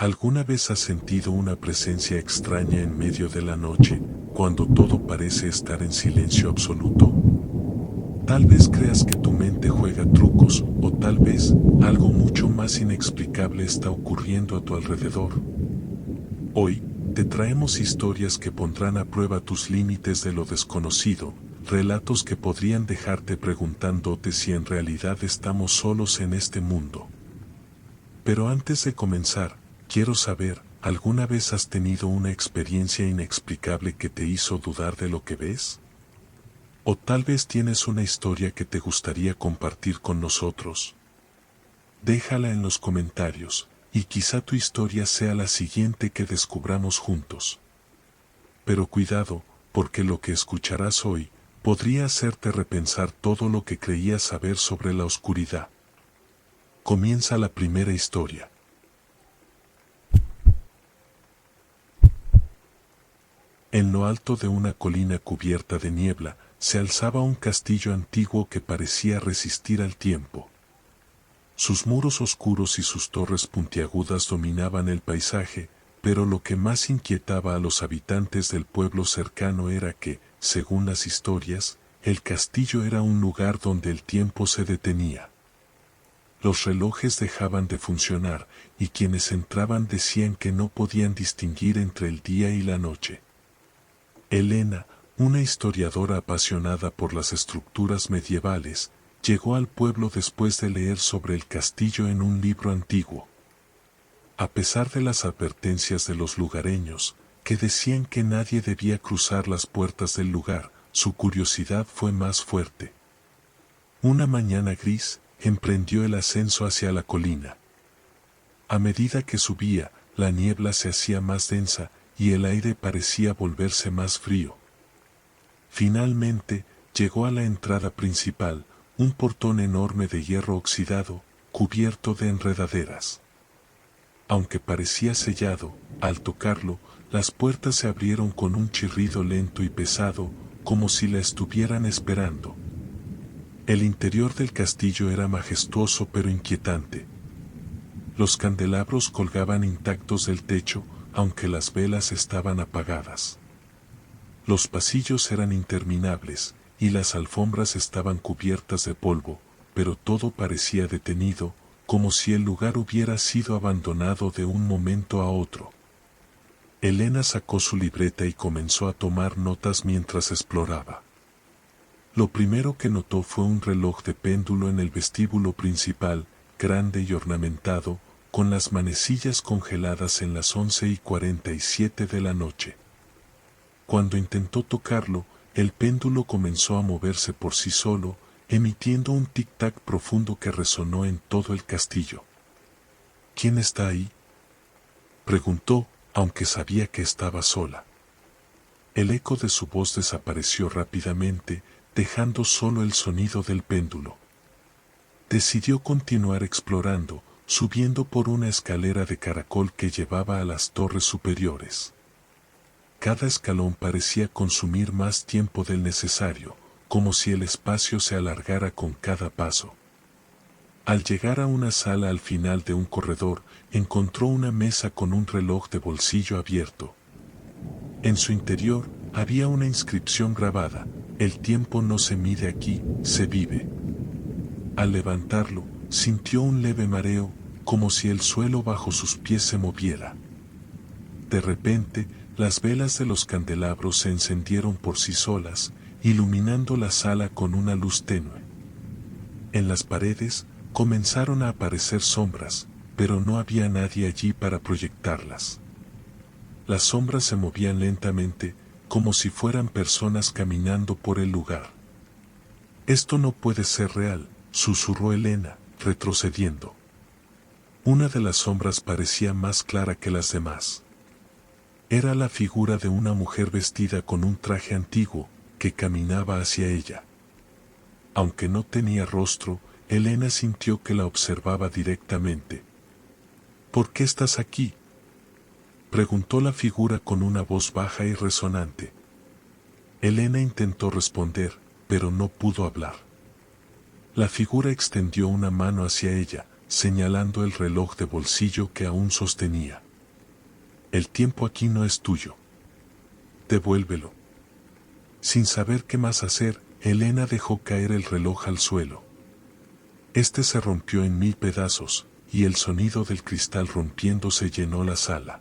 ¿Alguna vez has sentido una presencia extraña en medio de la noche, cuando todo parece estar en silencio absoluto? Tal vez creas que tu mente juega trucos, o tal vez algo mucho más inexplicable está ocurriendo a tu alrededor. Hoy, te traemos historias que pondrán a prueba tus límites de lo desconocido, relatos que podrían dejarte preguntándote si en realidad estamos solos en este mundo. Pero antes de comenzar, quiero saber, ¿alguna vez has tenido una experiencia inexplicable que te hizo dudar de lo que ves? O tal vez tienes una historia que te gustaría compartir con nosotros. Déjala en los comentarios, y quizá tu historia sea la siguiente que descubramos juntos. Pero cuidado, porque lo que escucharás hoy podría hacerte repensar todo lo que creías saber sobre la oscuridad. Comienza la primera historia. En lo alto de una colina cubierta de niebla, se alzaba un castillo antiguo que parecía resistir al tiempo. Sus muros oscuros y sus torres puntiagudas dominaban el paisaje, pero lo que más inquietaba a los habitantes del pueblo cercano era que, según las historias, el castillo era un lugar donde el tiempo se detenía. Los relojes dejaban de funcionar, y quienes entraban decían que no podían distinguir entre el día y la noche. Elena, una historiadora apasionada por las estructuras medievales, llegó al pueblo después de leer sobre el castillo en un libro antiguo. A pesar de las advertencias de los lugareños, que decían que nadie debía cruzar las puertas del lugar, su curiosidad fue más fuerte. Una mañana gris, emprendió el ascenso hacia la colina. A medida que subía, la niebla se hacía más densa, y el aire parecía volverse más frío. Finalmente, llegó a la entrada principal, un portón enorme de hierro oxidado, cubierto de enredaderas. Aunque parecía sellado, al tocarlo, las puertas se abrieron con un chirrido lento y pesado, como si la estuvieran esperando. El interior del castillo era majestuoso pero inquietante. Los candelabros colgaban intactos del techo, aunque las velas estaban apagadas. Los pasillos eran interminables, y las alfombras estaban cubiertas de polvo, pero todo parecía detenido, como si el lugar hubiera sido abandonado de un momento a otro. Elena sacó su libreta y comenzó a tomar notas mientras exploraba. Lo primero que notó fue un reloj de péndulo en el vestíbulo principal, grande y ornamentado, con las manecillas congeladas en las 11:47 de la noche. Cuando intentó tocarlo, el péndulo comenzó a moverse por sí solo, emitiendo un tic-tac profundo que resonó en todo el castillo. ¿Quién está ahí?, preguntó, aunque sabía que estaba sola. El eco de su voz desapareció rápidamente, dejando solo el sonido del péndulo. Decidió continuar explorando, subiendo por una escalera de caracol que llevaba a las torres superiores. Cada escalón parecía consumir más tiempo del necesario, como si el espacio se alargara con cada paso. Al llegar a una sala al final de un corredor, encontró una mesa con un reloj de bolsillo abierto. En su interior había una inscripción grabada: "El tiempo no se mide aquí, se vive". Al levantarlo, sintió un leve mareo, como si el suelo bajo sus pies se moviera. De repente, las velas de los candelabros se encendieron por sí solas, iluminando la sala con una luz tenue. En las paredes comenzaron a aparecer sombras, pero no había nadie allí para proyectarlas. Las sombras se movían lentamente, como si fueran personas caminando por el lugar. «Esto no puede ser real», susurró Elena, retrocediendo. Una de las sombras parecía más clara que las demás. Era la figura de una mujer vestida con un traje antiguo, que caminaba hacia ella. Aunque no tenía rostro, Elena sintió que la observaba directamente. «¿Por qué estás aquí?», preguntó la figura con una voz baja y resonante. Elena intentó responder, pero no pudo hablar. La figura extendió una mano hacia ella, señalando el reloj de bolsillo que aún sostenía. El tiempo aquí no es tuyo. Devuélvelo. Sin saber qué más hacer, Elena dejó caer el reloj al suelo. Este se rompió en 1000 pedazos, y el sonido del cristal rompiéndose llenó la sala.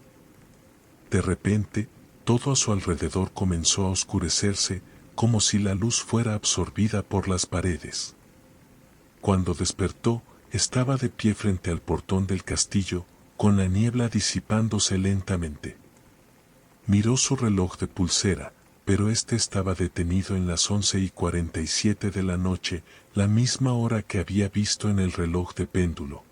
De repente, todo a su alrededor comenzó a oscurecerse, como si la luz fuera absorbida por las paredes. Cuando despertó, estaba de pie frente al portón del castillo, con la niebla disipándose lentamente. Miró su reloj de pulsera, pero este estaba detenido en las 11:47 de la noche, la misma hora que había visto en el reloj de péndulo.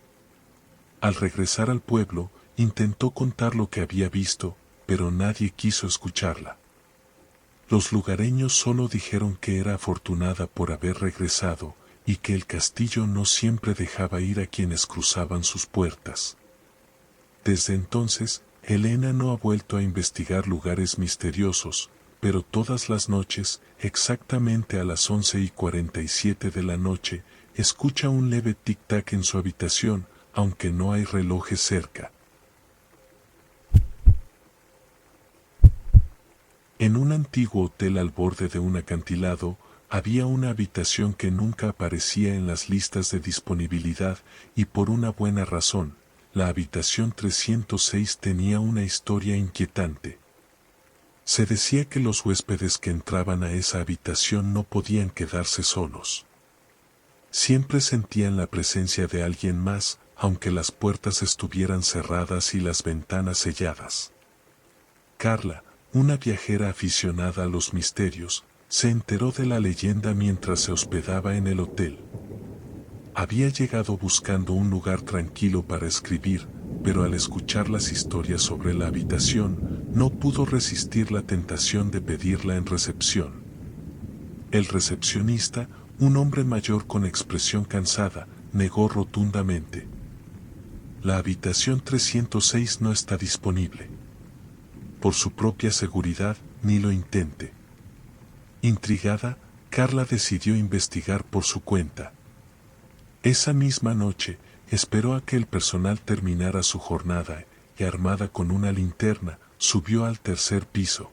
Al regresar al pueblo, intentó contar lo que había visto, pero nadie quiso escucharla. Los lugareños solo dijeron que era afortunada por haber regresado, y que el castillo no siempre dejaba ir a quienes cruzaban sus puertas. Desde entonces, Elena no ha vuelto a investigar lugares misteriosos, pero todas las noches, exactamente a las 11:47 de la noche, escucha un leve tic-tac en su habitación, aunque no hay relojes cerca. En un antiguo hotel al borde de un acantilado, había una habitación que nunca aparecía en las listas de disponibilidad, y por una buena razón. La habitación 306 tenía una historia inquietante. Se decía que los huéspedes que entraban a esa habitación no podían quedarse solos. Siempre sentían la presencia de alguien más, aunque las puertas estuvieran cerradas y las ventanas selladas. Carla, una viajera aficionada a los misterios, se enteró de la leyenda mientras se hospedaba en el hotel. Había llegado buscando un lugar tranquilo para escribir, pero al escuchar las historias sobre la habitación, no pudo resistir la tentación de pedirla en recepción. El recepcionista, un hombre mayor con expresión cansada, negó rotundamente. La habitación 306 no está disponible. Por su propia seguridad, ni lo intente. Intrigada, Carla decidió investigar por su cuenta. Esa misma noche, esperó a que el personal terminara su jornada y, armada con una linterna, subió al tercer piso.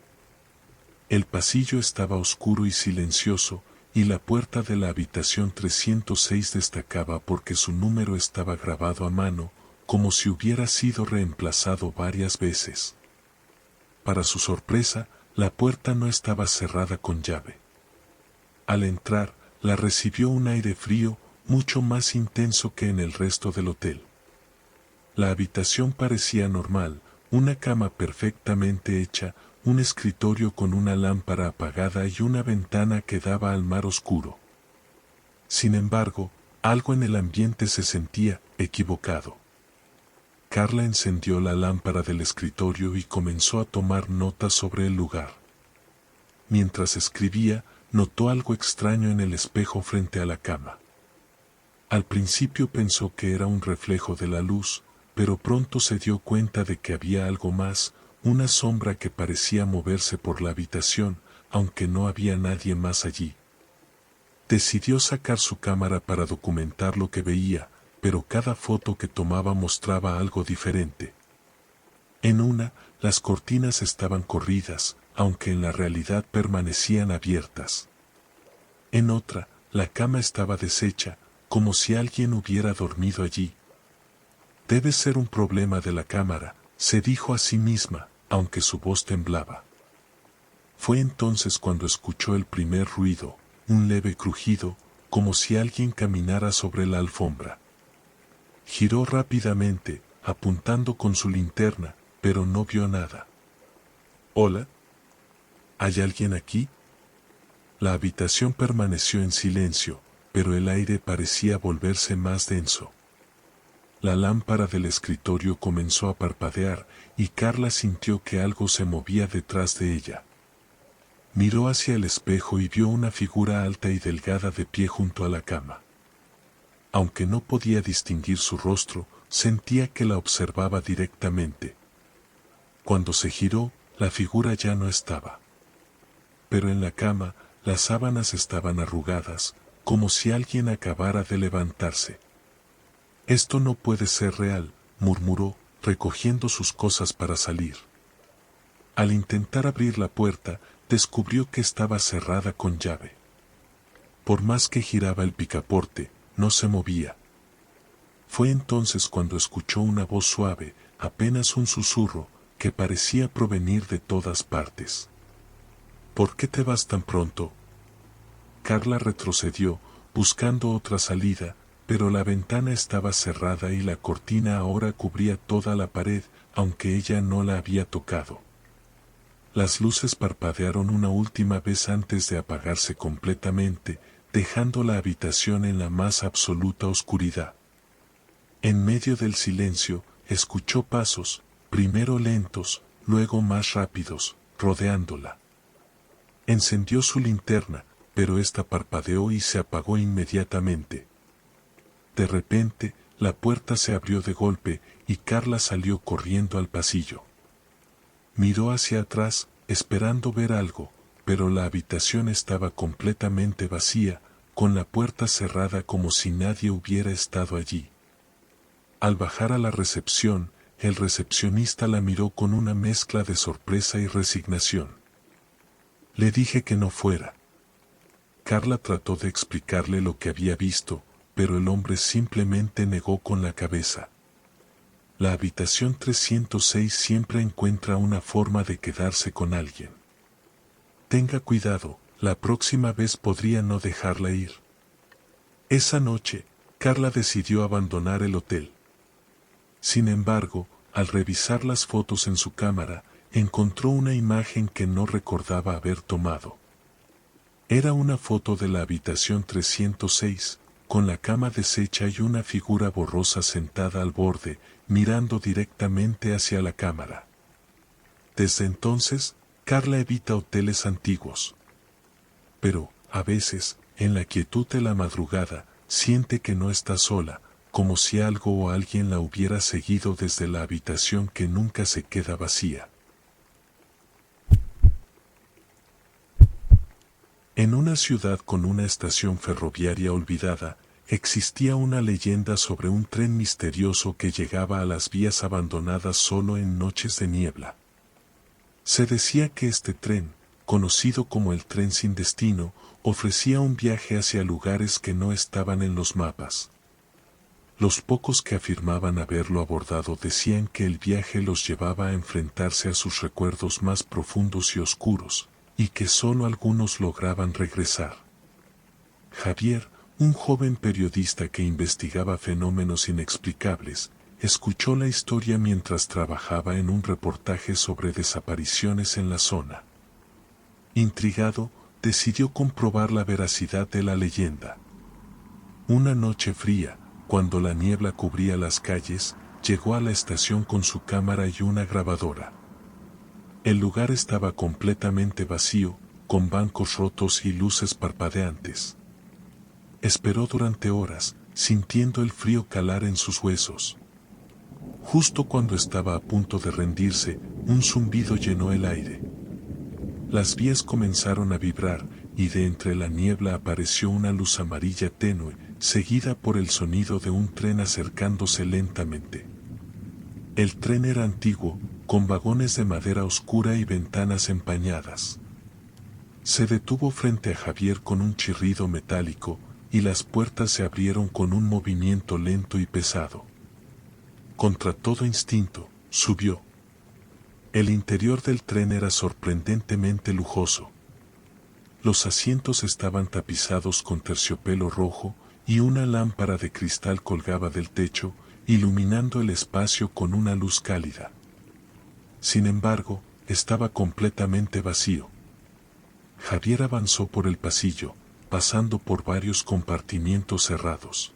El pasillo estaba oscuro y silencioso, y la puerta de la habitación 306 destacaba porque su número estaba grabado a mano, como si hubiera sido reemplazado varias veces. Para su sorpresa, la puerta no estaba cerrada con llave. Al entrar, la recibió un aire frío, mucho más intenso que en el resto del hotel. La habitación parecía normal, una cama perfectamente hecha, un escritorio con una lámpara apagada y una ventana que daba al mar oscuro. Sin embargo, algo en el ambiente se sentía equivocado. Carla encendió la lámpara del escritorio y comenzó a tomar notas sobre el lugar. Mientras escribía, notó algo extraño en el espejo frente a la cama. Al principio pensó que era un reflejo de la luz, pero pronto se dio cuenta de que había algo más, una sombra que parecía moverse por la habitación, aunque no había nadie más allí. Decidió sacar su cámara para documentar lo que veía, pero cada foto que tomaba mostraba algo diferente. En una, las cortinas estaban corridas, aunque en la realidad permanecían abiertas. En otra, la cama estaba deshecha, como si alguien hubiera dormido allí. Debe ser un problema de la cámara, se dijo a sí misma, aunque su voz temblaba. Fue entonces cuando escuchó el primer ruido, un leve crujido, como si alguien caminara sobre la alfombra. Giró rápidamente, apuntando con su linterna, pero no vio nada. ¿Hola? ¿Hay alguien aquí? La habitación permaneció en silencio, pero el aire parecía volverse más denso. La lámpara del escritorio comenzó a parpadear, y Carla sintió que algo se movía detrás de ella. Miró hacia el espejo y vio una figura alta y delgada de pie junto a la cama. Aunque no podía distinguir su rostro, sentía que la observaba directamente. Cuando se giró, la figura ya no estaba. Pero en la cama, las sábanas estaban arrugadas, como si alguien acabara de levantarse. Esto no puede ser real, murmuró, recogiendo sus cosas para salir. Al intentar abrir la puerta, descubrió que estaba cerrada con llave. Por más que giraba el picaporte, no se movía. Fue entonces cuando escuchó una voz suave, apenas un susurro, que parecía provenir de todas partes. ¿Por qué te vas tan pronto? Carla retrocedió, buscando otra salida, pero la ventana estaba cerrada y la cortina ahora cubría toda la pared, aunque ella no la había tocado. Las luces parpadearon una última vez antes de apagarse completamente, dejando la habitación en la más absoluta oscuridad. En medio del silencio, escuchó pasos, primero lentos, luego más rápidos, rodeándola. Encendió su linterna, pero ésta parpadeó y se apagó inmediatamente. De repente, la puerta se abrió de golpe y Carla salió corriendo al pasillo. Miró hacia atrás, esperando ver algo, pero la habitación estaba completamente vacía, con la puerta cerrada como si nadie hubiera estado allí. Al bajar a la recepción, el recepcionista la miró con una mezcla de sorpresa y resignación. Le dije que no fuera. Carla trató de explicarle lo que había visto, pero el hombre simplemente negó con la cabeza. La habitación 306 siempre encuentra una forma de quedarse con alguien. Tenga cuidado, la próxima vez podría no dejarla ir. Esa noche, Carla decidió abandonar el hotel. Sin embargo, al revisar las fotos en su cámara, encontró una imagen que no recordaba haber tomado. Era una foto de la habitación 306, con la cama deshecha y una figura borrosa sentada al borde, mirando directamente hacia la cámara. Desde entonces, Carla evita hoteles antiguos. Pero, a veces, en la quietud de la madrugada, siente que no está sola, como si algo o alguien la hubiera seguido desde la habitación que nunca se queda vacía. En una ciudad con una estación ferroviaria olvidada, existía una leyenda sobre un tren misterioso que llegaba a las vías abandonadas solo en noches de niebla. Se decía que este tren, conocido como el tren sin destino, ofrecía un viaje hacia lugares que no estaban en los mapas. Los pocos que afirmaban haberlo abordado decían que el viaje los llevaba a enfrentarse a sus recuerdos más profundos y oscuros, y que solo algunos lograban regresar. Javier, un joven periodista que investigaba fenómenos inexplicables, escuchó la historia mientras trabajaba en un reportaje sobre desapariciones en la zona. Intrigado, decidió comprobar la veracidad de la leyenda. Una noche fría, cuando la niebla cubría las calles, llegó a la estación con su cámara y una grabadora. El lugar estaba completamente vacío, con bancos rotos y luces parpadeantes. Esperó durante horas, sintiendo el frío calar en sus huesos. Justo cuando estaba a punto de rendirse, un zumbido llenó el aire. Las vías comenzaron a vibrar, y de entre la niebla apareció una luz amarilla tenue, seguida por el sonido de un tren acercándose lentamente. El tren era antiguo, con vagones de madera oscura y ventanas empañadas. Se detuvo frente a Javier con un chirrido metálico, y las puertas se abrieron con un movimiento lento y pesado. Contra todo instinto, subió. El interior del tren era sorprendentemente lujoso. Los asientos estaban tapizados con terciopelo rojo, y una lámpara de cristal colgaba del techo, iluminando el espacio con una luz cálida. Sin embargo, estaba completamente vacío. Javier avanzó por el pasillo, pasando por varios compartimientos cerrados.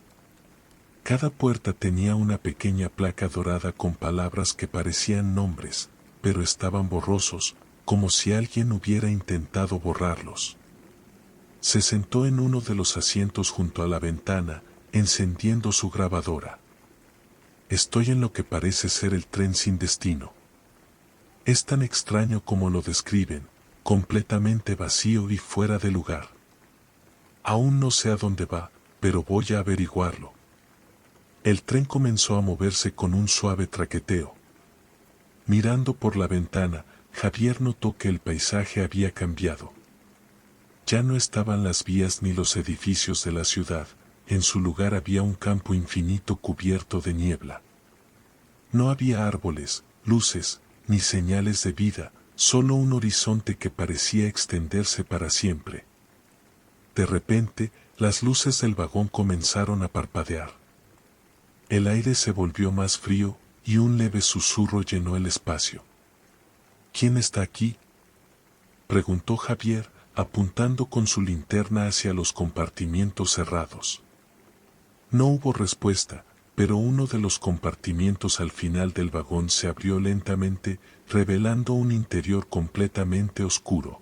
Cada puerta tenía una pequeña placa dorada con palabras que parecían nombres, pero estaban borrosos, como si alguien hubiera intentado borrarlos. Se sentó en uno de los asientos junto a la ventana, encendiendo su grabadora. Estoy en lo que parece ser el tren sin destino. Es tan extraño como lo describen, completamente vacío y fuera de lugar. Aún no sé a dónde va, pero voy a averiguarlo. El tren comenzó a moverse con un suave traqueteo. Mirando por la ventana, Javier notó que el paisaje había cambiado. Ya no estaban las vías ni los edificios de la ciudad, en su lugar había un campo infinito cubierto de niebla. No había árboles, luces, ni señales de vida, solo un horizonte que parecía extenderse para siempre. De repente, las luces del vagón comenzaron a parpadear. El aire se volvió más frío y un leve susurro llenó el espacio. ¿Quién está aquí?, preguntó Javier, apuntando con su linterna hacia los compartimientos cerrados. No hubo respuesta, pero uno de los compartimientos al final del vagón se abrió lentamente, revelando un interior completamente oscuro.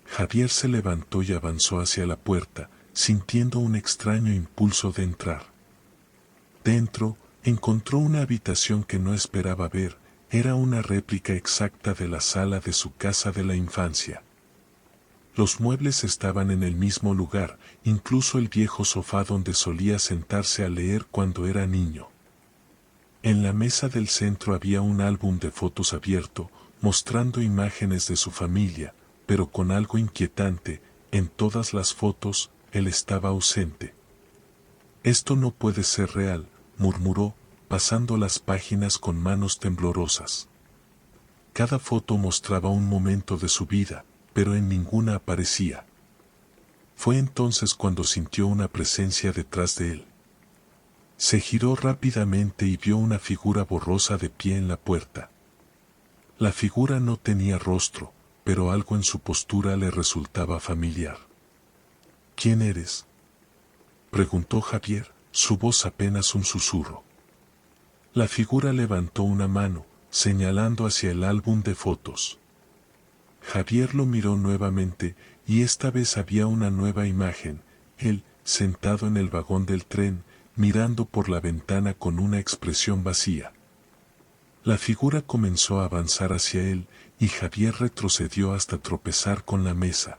Javier se levantó y avanzó hacia la puerta, sintiendo un extraño impulso de entrar. Dentro, encontró una habitación que no esperaba ver, era una réplica exacta de la sala de su casa de la infancia. Los muebles estaban en el mismo lugar, incluso el viejo sofá donde solía sentarse a leer cuando era niño. En la mesa del centro había un álbum de fotos abierto, mostrando imágenes de su familia, pero con algo inquietante, en todas las fotos, él estaba ausente. Esto no puede ser real, murmuró, pasando las páginas con manos temblorosas. Cada foto mostraba un momento de su vida, pero en ninguna aparecía. Fue entonces cuando sintió una presencia detrás de él. Se giró rápidamente y vio una figura borrosa de pie en la puerta. La figura no tenía rostro, pero algo en su postura le resultaba familiar. ¿Quién eres?, preguntó Javier, su voz apenas un susurro. La figura levantó una mano, señalando hacia el álbum de fotos. Javier lo miró nuevamente, y esta vez había una nueva imagen, él, sentado en el vagón del tren, mirando por la ventana con una expresión vacía. La figura comenzó a avanzar hacia él, y Javier retrocedió hasta tropezar con la mesa.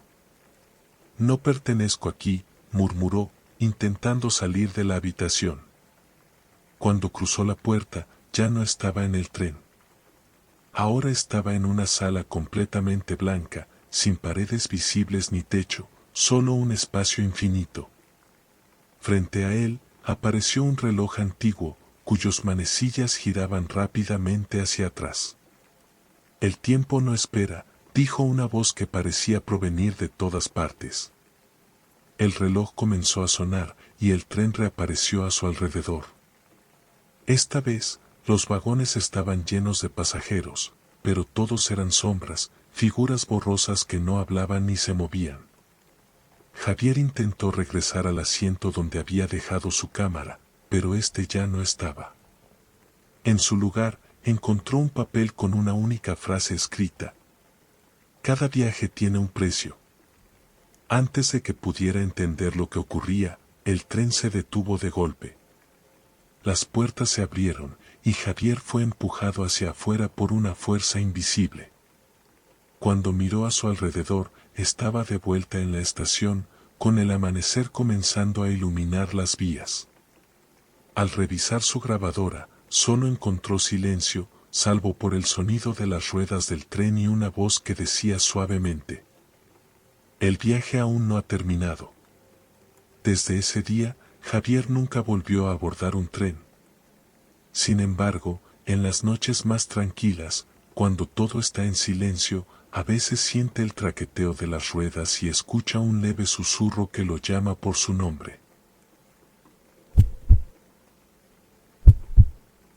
No pertenezco aquí, murmuró, intentando salir de la habitación. Cuando cruzó la puerta, ya no estaba en el tren. Ahora estaba en una sala completamente blanca, sin paredes visibles ni techo, solo un espacio infinito. Frente a él, apareció un reloj antiguo, cuyos manecillas giraban rápidamente hacia atrás. El tiempo no espera, dijo una voz que parecía provenir de todas partes. El reloj comenzó a sonar, y el tren reapareció a su alrededor. Esta vez, los vagones estaban llenos de pasajeros, pero todos eran sombras, figuras borrosas que no hablaban ni se movían. Javier intentó regresar al asiento donde había dejado su cámara, pero este ya no estaba. En su lugar, encontró un papel con una única frase escrita. Cada viaje tiene un precio. Antes de que pudiera entender lo que ocurría, el tren se detuvo de golpe. Las puertas se abrieron, y Javier fue empujado hacia afuera por una fuerza invisible. Cuando miró a su alrededor, estaba de vuelta en la estación, con el amanecer comenzando a iluminar las vías. Al revisar su grabadora, solo encontró silencio, salvo por el sonido de las ruedas del tren y una voz que decía suavemente: el viaje aún no ha terminado. Desde ese día, Javier nunca volvió a abordar un tren. Sin embargo, en las noches más tranquilas, cuando todo está en silencio, a veces siente el traqueteo de las ruedas y escucha un leve susurro que lo llama por su nombre.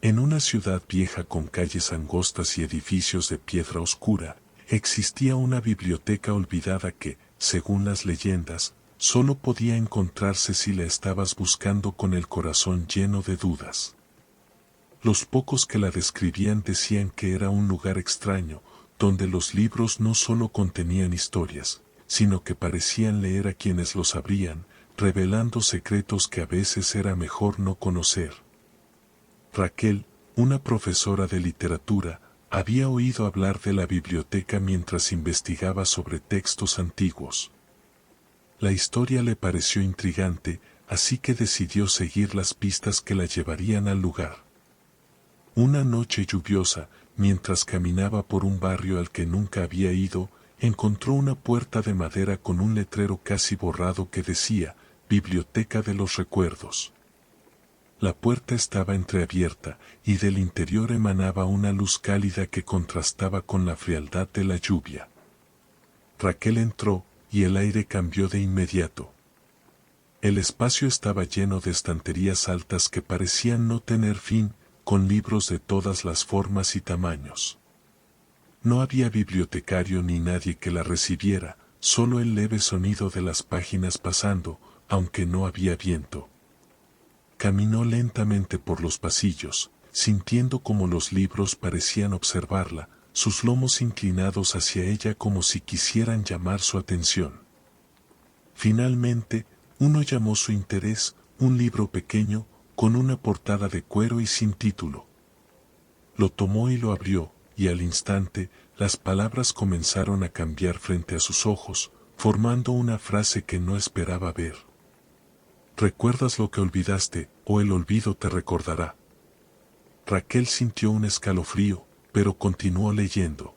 En una ciudad vieja con calles angostas y edificios de piedra oscura, existía una biblioteca olvidada que, según las leyendas, solo podía encontrarse si la estabas buscando con el corazón lleno de dudas. Los pocos que la describían decían que era un lugar extraño, donde los libros no solo contenían historias, sino que parecían leer a quienes los abrían, revelando secretos que a veces era mejor no conocer. Raquel, una profesora de literatura, había oído hablar de la biblioteca mientras investigaba sobre textos antiguos. La historia le pareció intrigante, así que decidió seguir las pistas que la llevarían al lugar. Una noche lluviosa, mientras caminaba por un barrio al que nunca había ido, encontró una puerta de madera con un letrero casi borrado que decía, Biblioteca de los Recuerdos. La puerta estaba entreabierta, y del interior emanaba una luz cálida que contrastaba con la frialdad de la lluvia. Raquel entró, y el aire cambió de inmediato. El espacio estaba lleno de estanterías altas que parecían no tener fin, con libros de todas las formas y tamaños. No había bibliotecario ni nadie que la recibiera, solo el leve sonido de las páginas pasando, aunque no había viento. Caminó lentamente por los pasillos, sintiendo como los libros parecían observarla, sus lomos inclinados hacia ella como si quisieran llamar su atención. Finalmente, uno llamó su interés, un libro pequeño, con una portada de cuero y sin título. Lo tomó y lo abrió, y al instante, las palabras comenzaron a cambiar frente a sus ojos, formando una frase que no esperaba ver. ¿Recuerdas lo que olvidaste, o el olvido te recordará? Raquel sintió un escalofrío, pero continuó leyendo.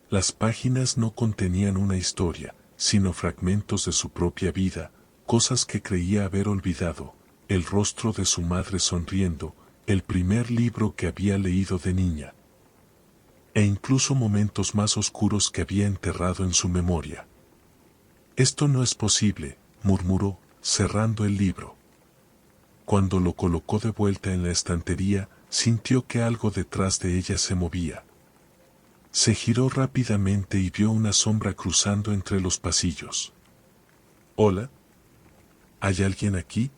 Las páginas no contenían una historia, sino fragmentos de su propia vida, cosas que creía haber olvidado, el rostro de su madre sonriendo, el primer libro que había leído de niña, e incluso momentos más oscuros que había enterrado en su memoria. Esto no es posible, murmuró, cerrando el libro. Cuando lo colocó de vuelta en la estantería, sintió que algo detrás de ella se movía. Se giró rápidamente y vio una sombra cruzando entre los pasillos. «¿Hola? ¿Hay alguien aquí?»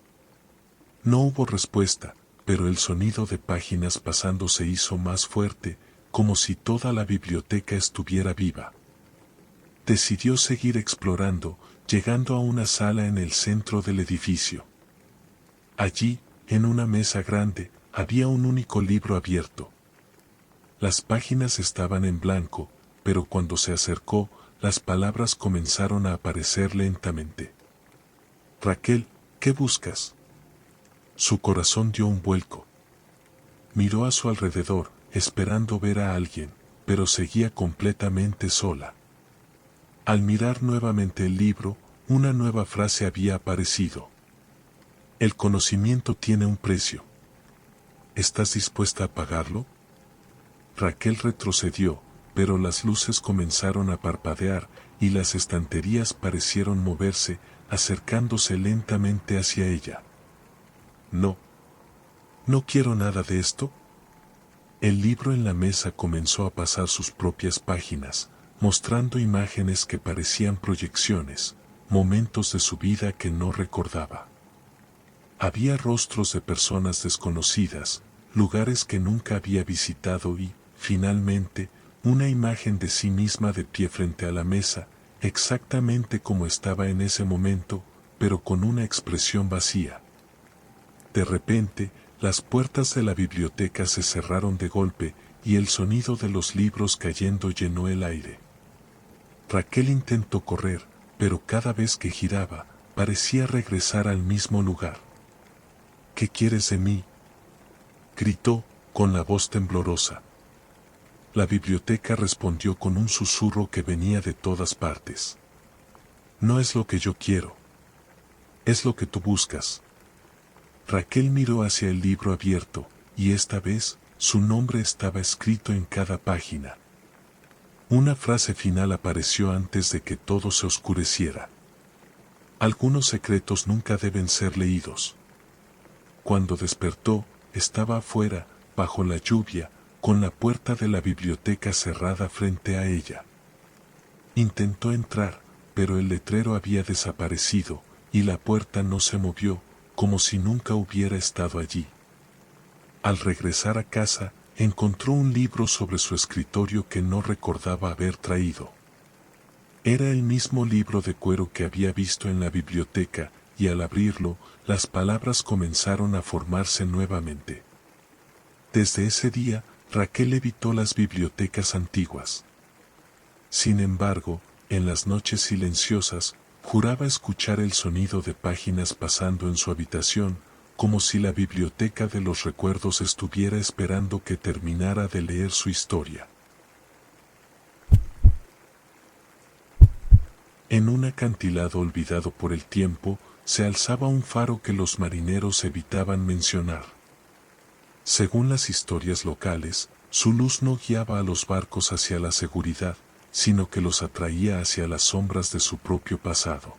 No hubo respuesta, pero el sonido de páginas pasando se hizo más fuerte, como si toda la biblioteca estuviera viva. Decidió seguir explorando, llegando a una sala en el centro del edificio. Allí, en una mesa grande, había un único libro abierto. Las páginas estaban en blanco, pero cuando se acercó, las palabras comenzaron a aparecer lentamente. «Raquel, ¿qué buscas?» Su corazón dio un vuelco. Miró a su alrededor, esperando ver a alguien, pero seguía completamente sola. Al mirar nuevamente el libro, una nueva frase había aparecido. «El conocimiento tiene un precio. ¿Estás dispuesta a pagarlo?» Raquel retrocedió, pero las luces comenzaron a parpadear y las estanterías parecieron moverse, acercándose lentamente hacia ella. «No. No quiero nada de esto». El libro en la mesa comenzó a pasar sus propias páginas, mostrando imágenes que parecían proyecciones, momentos de su vida que no recordaba. Había rostros de personas desconocidas, lugares que nunca había visitado y, finalmente, una imagen de sí misma de pie frente a la mesa, exactamente como estaba en ese momento, pero con una expresión vacía. De repente, las puertas de la biblioteca se cerraron de golpe y el sonido de los libros cayendo llenó el aire. Raquel intentó correr, pero cada vez que giraba, parecía regresar al mismo lugar. «¿Qué quieres de mí?», gritó, con la voz temblorosa. La biblioteca respondió con un susurro que venía de todas partes. «No es lo que yo quiero. Es lo que tú buscas». Raquel miró hacia el libro abierto, y esta vez, su nombre estaba escrito en cada página. Una frase final apareció antes de que todo se oscureciera. «Algunos secretos nunca deben ser leídos». Cuando despertó, estaba afuera, bajo la lluvia, con la puerta de la biblioteca cerrada frente a ella. Intentó entrar, pero el letrero había desaparecido, y la puerta no se movió, como si nunca hubiera estado allí. Al regresar a casa, encontró un libro sobre su escritorio que no recordaba haber traído. Era el mismo libro de cuero que había visto en la biblioteca, y al abrirlo, las palabras comenzaron a formarse nuevamente. Desde ese día, Raquel evitó las bibliotecas antiguas. Sin embargo, en las noches silenciosas, juraba escuchar el sonido de páginas pasando en su habitación, como si la biblioteca de los recuerdos estuviera esperando que terminara de leer su historia. En un acantilado olvidado por el tiempo, se alzaba un faro que los marineros evitaban mencionar. Según las historias locales, su luz no guiaba a los barcos hacia la seguridad, sino que los atraía hacia las sombras de su propio pasado.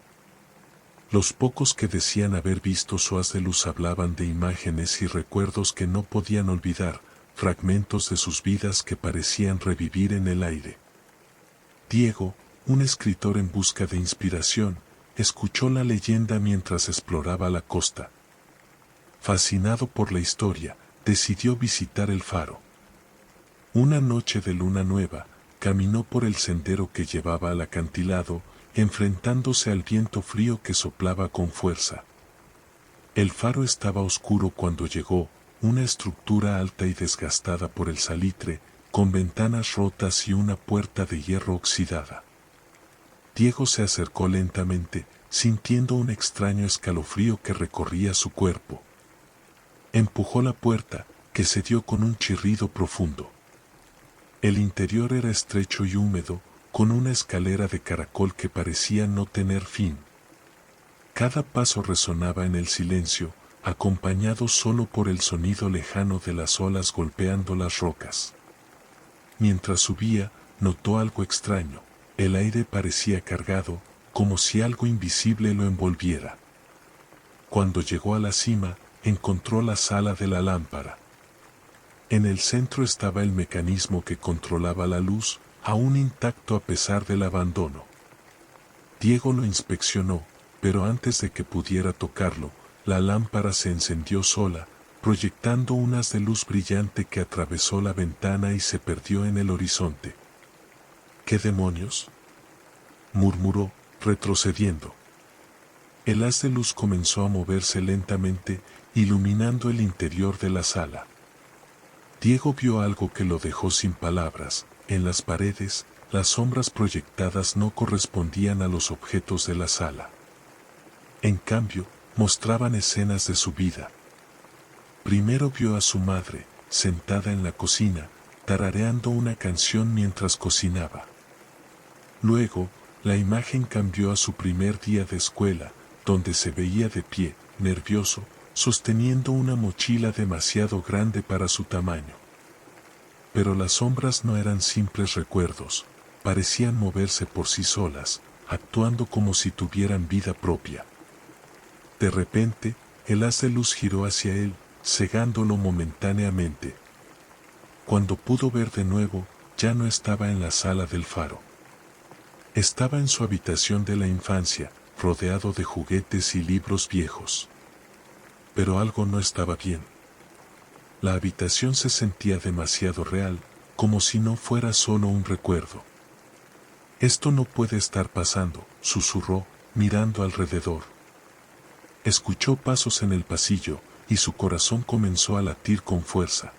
Los pocos que decían haber visto su haz de luz hablaban de imágenes y recuerdos que no podían olvidar, fragmentos de sus vidas que parecían revivir en el aire. Diego, un escritor en busca de inspiración, escuchó la leyenda mientras exploraba la costa. Fascinado por la historia, decidió visitar el faro. Una noche de luna nueva, caminó por el sendero que llevaba al acantilado, enfrentándose al viento frío que soplaba con fuerza. El faro estaba oscuro cuando llegó, una estructura alta y desgastada por el salitre, con ventanas rotas y una puerta de hierro oxidada. Diego se acercó lentamente, sintiendo un extraño escalofrío que recorría su cuerpo. Empujó la puerta, que cedió con un chirrido profundo. El interior era estrecho y húmedo, con una escalera de caracol que parecía no tener fin. Cada paso resonaba en el silencio, acompañado solo por el sonido lejano de las olas golpeando las rocas. Mientras subía, notó algo extraño. El aire parecía cargado, como si algo invisible lo envolviera. Cuando llegó a la cima, encontró la sala de la lámpara. En el centro estaba el mecanismo que controlaba la luz, aún intacto a pesar del abandono. Diego lo inspeccionó, pero antes de que pudiera tocarlo, la lámpara se encendió sola, proyectando un haz de luz brillante que atravesó la ventana y se perdió en el horizonte. ¿Qué demonios?, murmuró, retrocediendo. El haz de luz comenzó a moverse lentamente, iluminando el interior de la sala. Diego vio algo que lo dejó sin palabras. En las paredes, las sombras proyectadas no correspondían a los objetos de la sala. En cambio, mostraban escenas de su vida. Primero vio a su madre, sentada en la cocina, tarareando una canción mientras cocinaba. Luego, la imagen cambió a su primer día de escuela, donde se veía de pie, nervioso, sosteniendo una mochila demasiado grande para su tamaño. Pero las sombras no eran simples recuerdos, parecían moverse por sí solas, actuando como si tuvieran vida propia. De repente, el haz de luz giró hacia él, cegándolo momentáneamente. Cuando pudo ver de nuevo, ya no estaba en la sala del faro. Estaba en su habitación de la infancia, rodeado de juguetes y libros viejos. Pero algo no estaba bien. La habitación se sentía demasiado real, como si no fuera solo un recuerdo. Esto no puede estar pasando, susurró, mirando alrededor. Escuchó pasos en el pasillo, y su corazón comenzó a latir con fuerza.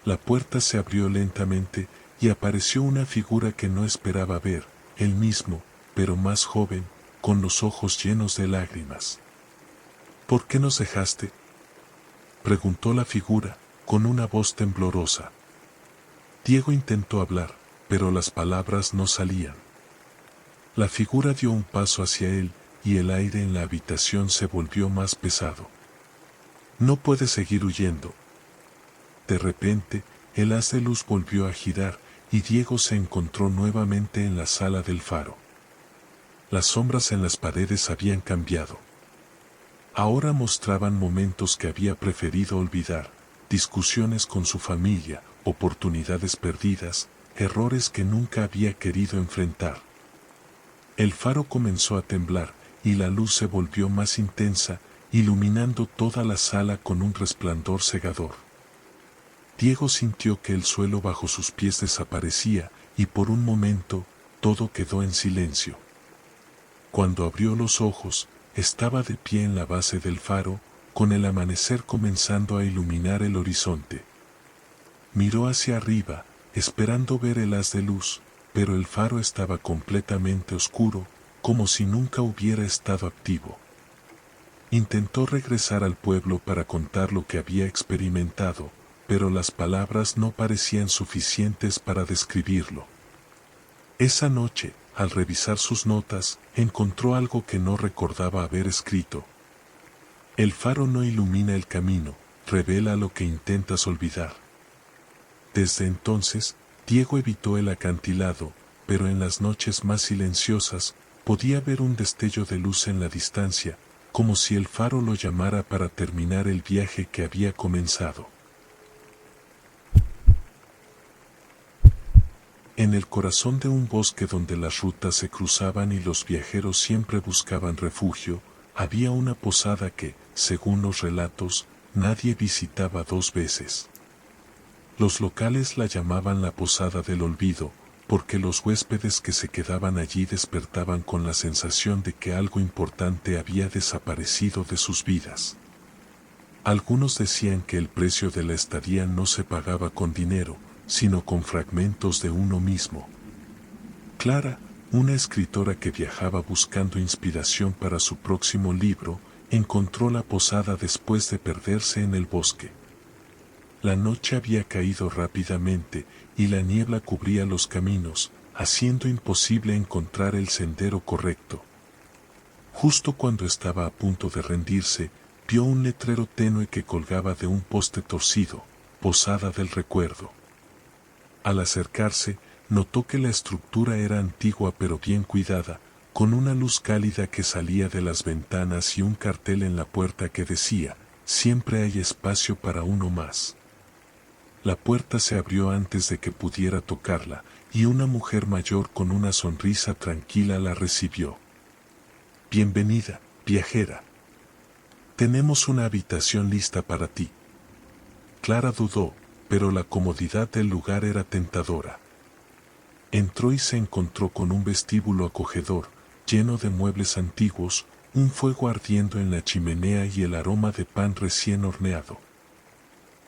La puerta se abrió lentamente, y apareció una figura que no esperaba ver, él mismo, pero más joven, con los ojos llenos de lágrimas. ¿Por qué nos dejaste?, preguntó la figura, con una voz temblorosa. Diego intentó hablar, pero las palabras no salían. La figura dio un paso hacia él, y el aire en la habitación se volvió más pesado. No puede seguir huyendo. De repente, el haz de luz volvió a girar, y Diego se encontró nuevamente en la sala del faro. Las sombras en las paredes habían cambiado. Ahora mostraban momentos que había preferido olvidar, discusiones con su familia, oportunidades perdidas, errores que nunca había querido enfrentar. El faro comenzó a temblar, y la luz se volvió más intensa, iluminando toda la sala con un resplandor cegador. Diego sintió que el suelo bajo sus pies desaparecía, y por un momento, todo quedó en silencio. Cuando abrió los ojos, estaba de pie en la base del faro, con el amanecer comenzando a iluminar el horizonte. Miró hacia arriba, esperando ver el haz de luz, pero el faro estaba completamente oscuro, como si nunca hubiera estado activo. Intentó regresar al pueblo para contar lo que había experimentado, pero las palabras no parecían suficientes para describirlo. Esa noche, al revisar sus notas, encontró algo que no recordaba haber escrito. El faro no ilumina el camino, revela lo que intentas olvidar. Desde entonces, Diego evitó el acantilado, pero en las noches más silenciosas, podía ver un destello de luz en la distancia, como si el faro lo llamara para terminar el viaje que había comenzado. En el corazón de un bosque donde las rutas se cruzaban y los viajeros siempre buscaban refugio, había una posada que, según los relatos, nadie visitaba dos veces. Los locales la llamaban la Posada del Olvido, porque los huéspedes que se quedaban allí despertaban con la sensación de que algo importante había desaparecido de sus vidas. Algunos decían que el precio de la estadía no se pagaba con dinero, sino con fragmentos de uno mismo. Clara, una escritora que viajaba buscando inspiración para su próximo libro, encontró la posada después de perderse en el bosque. La noche había caído rápidamente y la niebla cubría los caminos, haciendo imposible encontrar el sendero correcto. Justo cuando estaba a punto de rendirse, vio un letrero tenue que colgaba de un poste torcido, Posada del Recuerdo. Al acercarse, notó que la estructura era antigua pero bien cuidada, con una luz cálida que salía de las ventanas y un cartel en la puerta que decía, «Siempre hay espacio para uno más». La puerta se abrió antes de que pudiera tocarla, y una mujer mayor con una sonrisa tranquila la recibió. «Bienvenida, viajera. Tenemos una habitación lista para ti». Clara dudó, pero la comodidad del lugar era tentadora. Entró y se encontró con un vestíbulo acogedor, lleno de muebles antiguos, un fuego ardiendo en la chimenea y el aroma de pan recién horneado.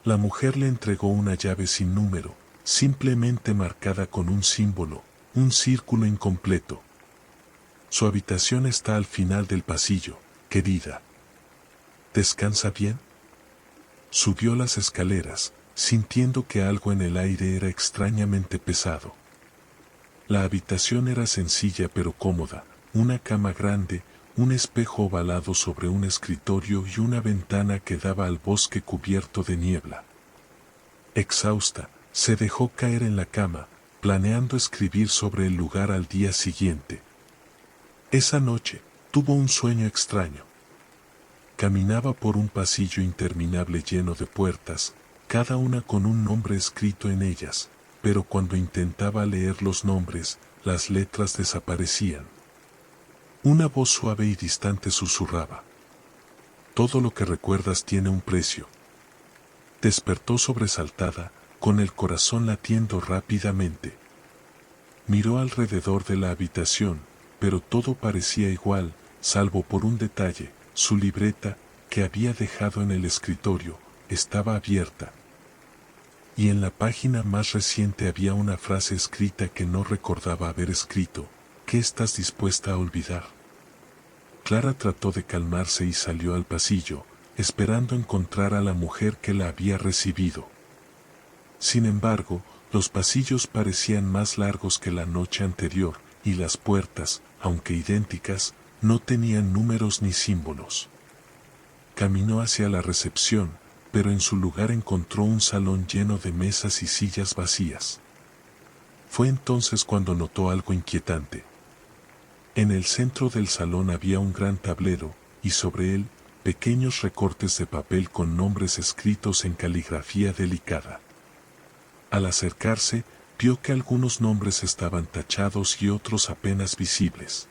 La mujer le entregó una llave sin número, simplemente marcada con un símbolo, un círculo incompleto. «Su habitación está al final del pasillo, querida. ¿Descansa bien?». Subió las escaleras, sintiendo que algo en el aire era extrañamente pesado. La habitación era sencilla pero cómoda, una cama grande, un espejo ovalado sobre un escritorio y una ventana que daba al bosque cubierto de niebla. Exhausta, se dejó caer en la cama, planeando escribir sobre el lugar al día siguiente. Esa noche, tuvo un sueño extraño. Caminaba por un pasillo interminable lleno de puertas, cada una con un nombre escrito en ellas, pero cuando intentaba leer los nombres, las letras desaparecían. Una voz suave y distante susurraba: «Todo lo que recuerdas tiene un precio». Despertó sobresaltada, con el corazón latiendo rápidamente. Miró alrededor de la habitación, pero todo parecía igual, salvo por un detalle: su libreta, que había dejado en el escritorio, estaba abierta. Y en la página más reciente había una frase escrita que no recordaba haber escrito: «¿Qué estás dispuesta a olvidar?». Clara trató de calmarse y salió al pasillo, esperando encontrar a la mujer que la había recibido. Sin embargo, los pasillos parecían más largos que la noche anterior, y las puertas, aunque idénticas, no tenían números ni símbolos. Caminó hacia la recepción, pero en su lugar encontró un salón lleno de mesas y sillas vacías. Fue entonces cuando notó algo inquietante. En el centro del salón había un gran tablero, y sobre él, pequeños recortes de papel con nombres escritos en caligrafía delicada. Al acercarse, vio que algunos nombres estaban tachados y otros apenas visibles.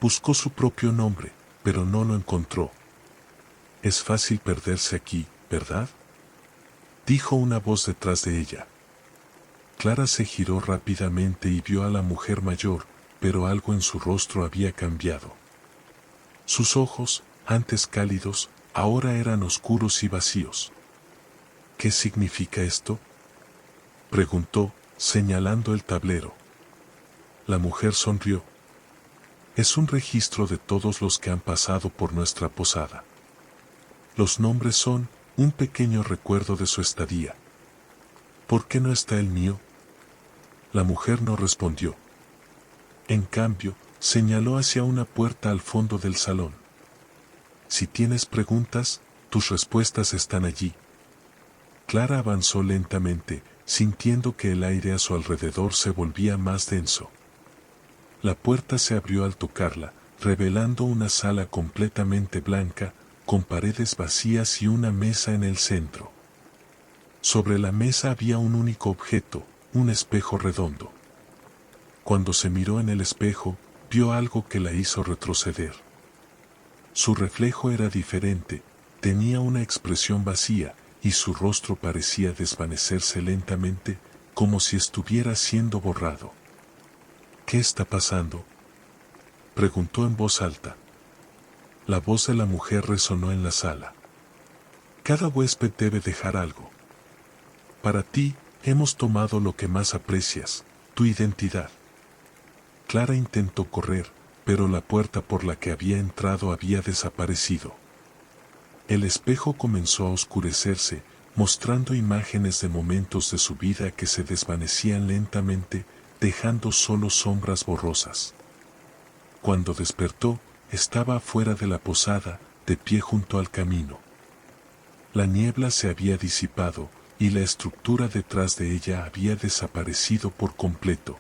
Buscó su propio nombre, pero no lo encontró. «Es fácil perderse aquí, ¿verdad?», dijo una voz detrás de ella. Clara se giró rápidamente y vio a la mujer mayor, pero algo en su rostro había cambiado. Sus ojos, antes cálidos, ahora eran oscuros y vacíos. «¿Qué significa esto?», preguntó, señalando el tablero. La mujer sonrió. Es un registro de todos los que han pasado por nuestra posada. Los nombres son un pequeño recuerdo de su estadía. ¿Por qué no está el mío? La mujer no respondió. En cambio, señaló hacia una puerta al fondo del salón. Si tienes preguntas, tus respuestas están allí. Clara avanzó lentamente, sintiendo que el aire a su alrededor se volvía más denso. La puerta se abrió al tocarla, revelando una sala completamente blanca, con paredes vacías y una mesa en el centro. Sobre la mesa había un único objeto, un espejo redondo. Cuando se miró en el espejo, vio algo que la hizo retroceder. Su reflejo era diferente, tenía una expresión vacía, y su rostro parecía desvanecerse lentamente, como si estuviera siendo borrado. ¿Qué está pasando?, preguntó en voz alta. La voz de la mujer resonó en la sala. Cada huésped debe dejar algo. Para ti, hemos tomado lo que más aprecias, tu identidad. Clara intentó correr, pero la puerta por la que había entrado había desaparecido. El espejo comenzó a oscurecerse, mostrando imágenes de momentos de su vida que se desvanecían lentamente, dejando solo sombras borrosas. Cuando despertó, estaba afuera de la posada, de pie junto al camino. La niebla se había disipado, y la estructura detrás de ella había desaparecido por completo.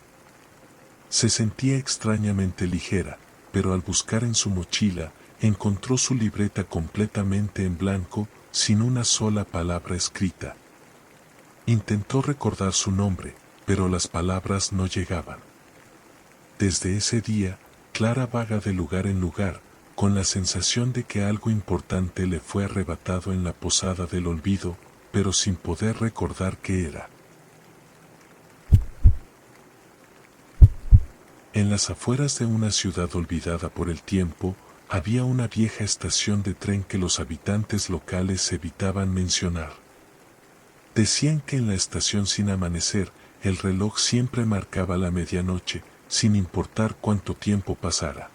Se sentía extrañamente ligera, pero al buscar en su mochila, encontró su libreta completamente en blanco, sin una sola palabra escrita. Intentó recordar su nombre, pero las palabras no llegaban. Desde ese día, Clara vaga de lugar en lugar, con la sensación de que algo importante le fue arrebatado en la posada del olvido, pero sin poder recordar qué era. En las afueras de una ciudad olvidada por el tiempo, había una vieja estación de tren que los habitantes locales evitaban mencionar. Decían que en la estación sin amanecer, el reloj siempre marcaba la medianoche, sin importar cuánto tiempo pasara.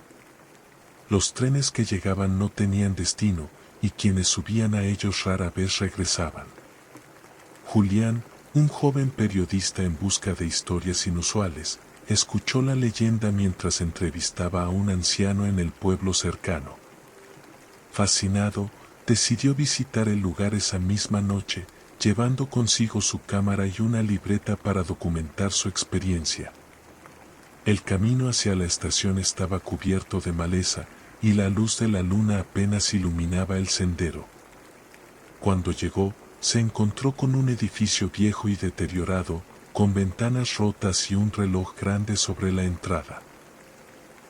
Los trenes que llegaban no tenían destino, y quienes subían a ellos rara vez regresaban. Julián, un joven periodista en busca de historias inusuales, escuchó la leyenda mientras entrevistaba a un anciano en el pueblo cercano. Fascinado, decidió visitar el lugar esa misma noche, llevando consigo su cámara y una libreta para documentar su experiencia. El camino hacia la estación estaba cubierto de maleza, y la luz de la luna apenas iluminaba el sendero. Cuando llegó, se encontró con un edificio viejo y deteriorado, con ventanas rotas y un reloj grande sobre la entrada.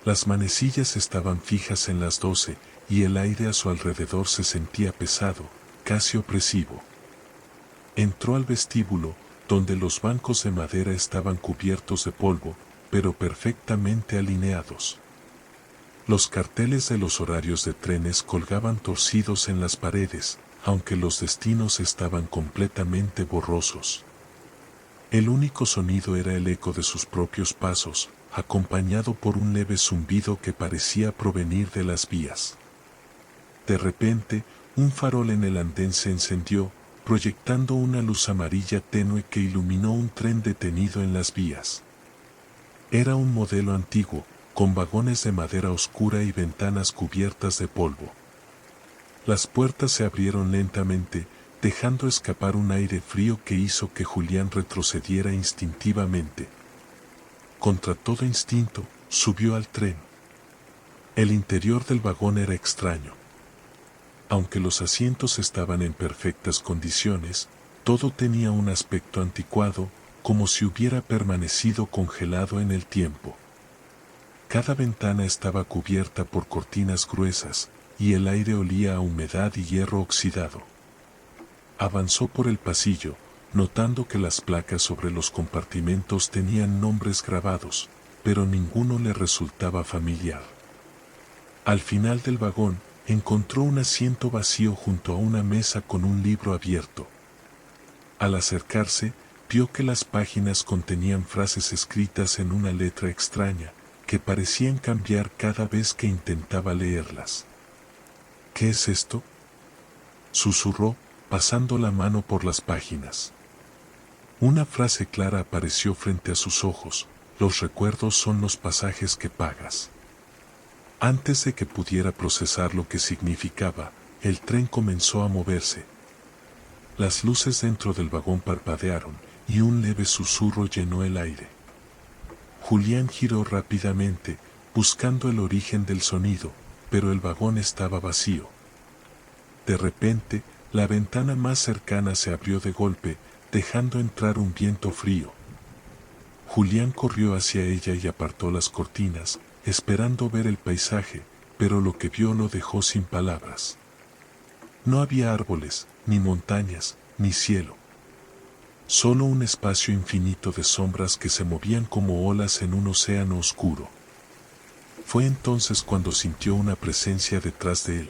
Las manecillas estaban fijas en las 12, y el aire a su alrededor se sentía pesado, casi opresivo. Entró al vestíbulo, donde los bancos de madera estaban cubiertos de polvo, pero perfectamente alineados. Los carteles de los horarios de trenes colgaban torcidos en las paredes, aunque los destinos estaban completamente borrosos. El único sonido era el eco de sus propios pasos, acompañado por un leve zumbido que parecía provenir de las vías. De repente, un farol en el andén se encendió, proyectando una luz amarilla tenue que iluminó un tren detenido en las vías. Era un modelo antiguo, con vagones de madera oscura y ventanas cubiertas de polvo. Las puertas se abrieron lentamente, dejando escapar un aire frío que hizo que Julián retrocediera instintivamente. Contra todo instinto, subió al tren. El interior del vagón era extraño. Aunque los asientos estaban en perfectas condiciones, todo tenía un aspecto anticuado, como si hubiera permanecido congelado en el tiempo. Cada ventana estaba cubierta por cortinas gruesas, y el aire olía a humedad y hierro oxidado. Avanzó por el pasillo, notando que las placas sobre los compartimentos tenían nombres grabados, pero ninguno le resultaba familiar. Al final del vagón, encontró un asiento vacío junto a una mesa con un libro abierto. Al acercarse, vio que las páginas contenían frases escritas en una letra extraña, que parecían cambiar cada vez que intentaba leerlas. ¿Qué es esto?, susurró, pasando la mano por las páginas. Una frase clara apareció frente a sus ojos: los recuerdos son los pasajes que pagas. Antes de que pudiera procesar lo que significaba, el tren comenzó a moverse. Las luces dentro del vagón parpadearon, y un leve susurro llenó el aire. Julián giró rápidamente, buscando el origen del sonido, pero el vagón estaba vacío. De repente, la ventana más cercana se abrió de golpe, dejando entrar un viento frío. Julián corrió hacia ella y apartó las cortinas, esperando ver el paisaje, pero lo que vio lo dejó sin palabras. No había árboles, ni montañas, ni cielo. Solo un espacio infinito de sombras que se movían como olas en un océano oscuro. Fue entonces cuando sintió una presencia detrás de él.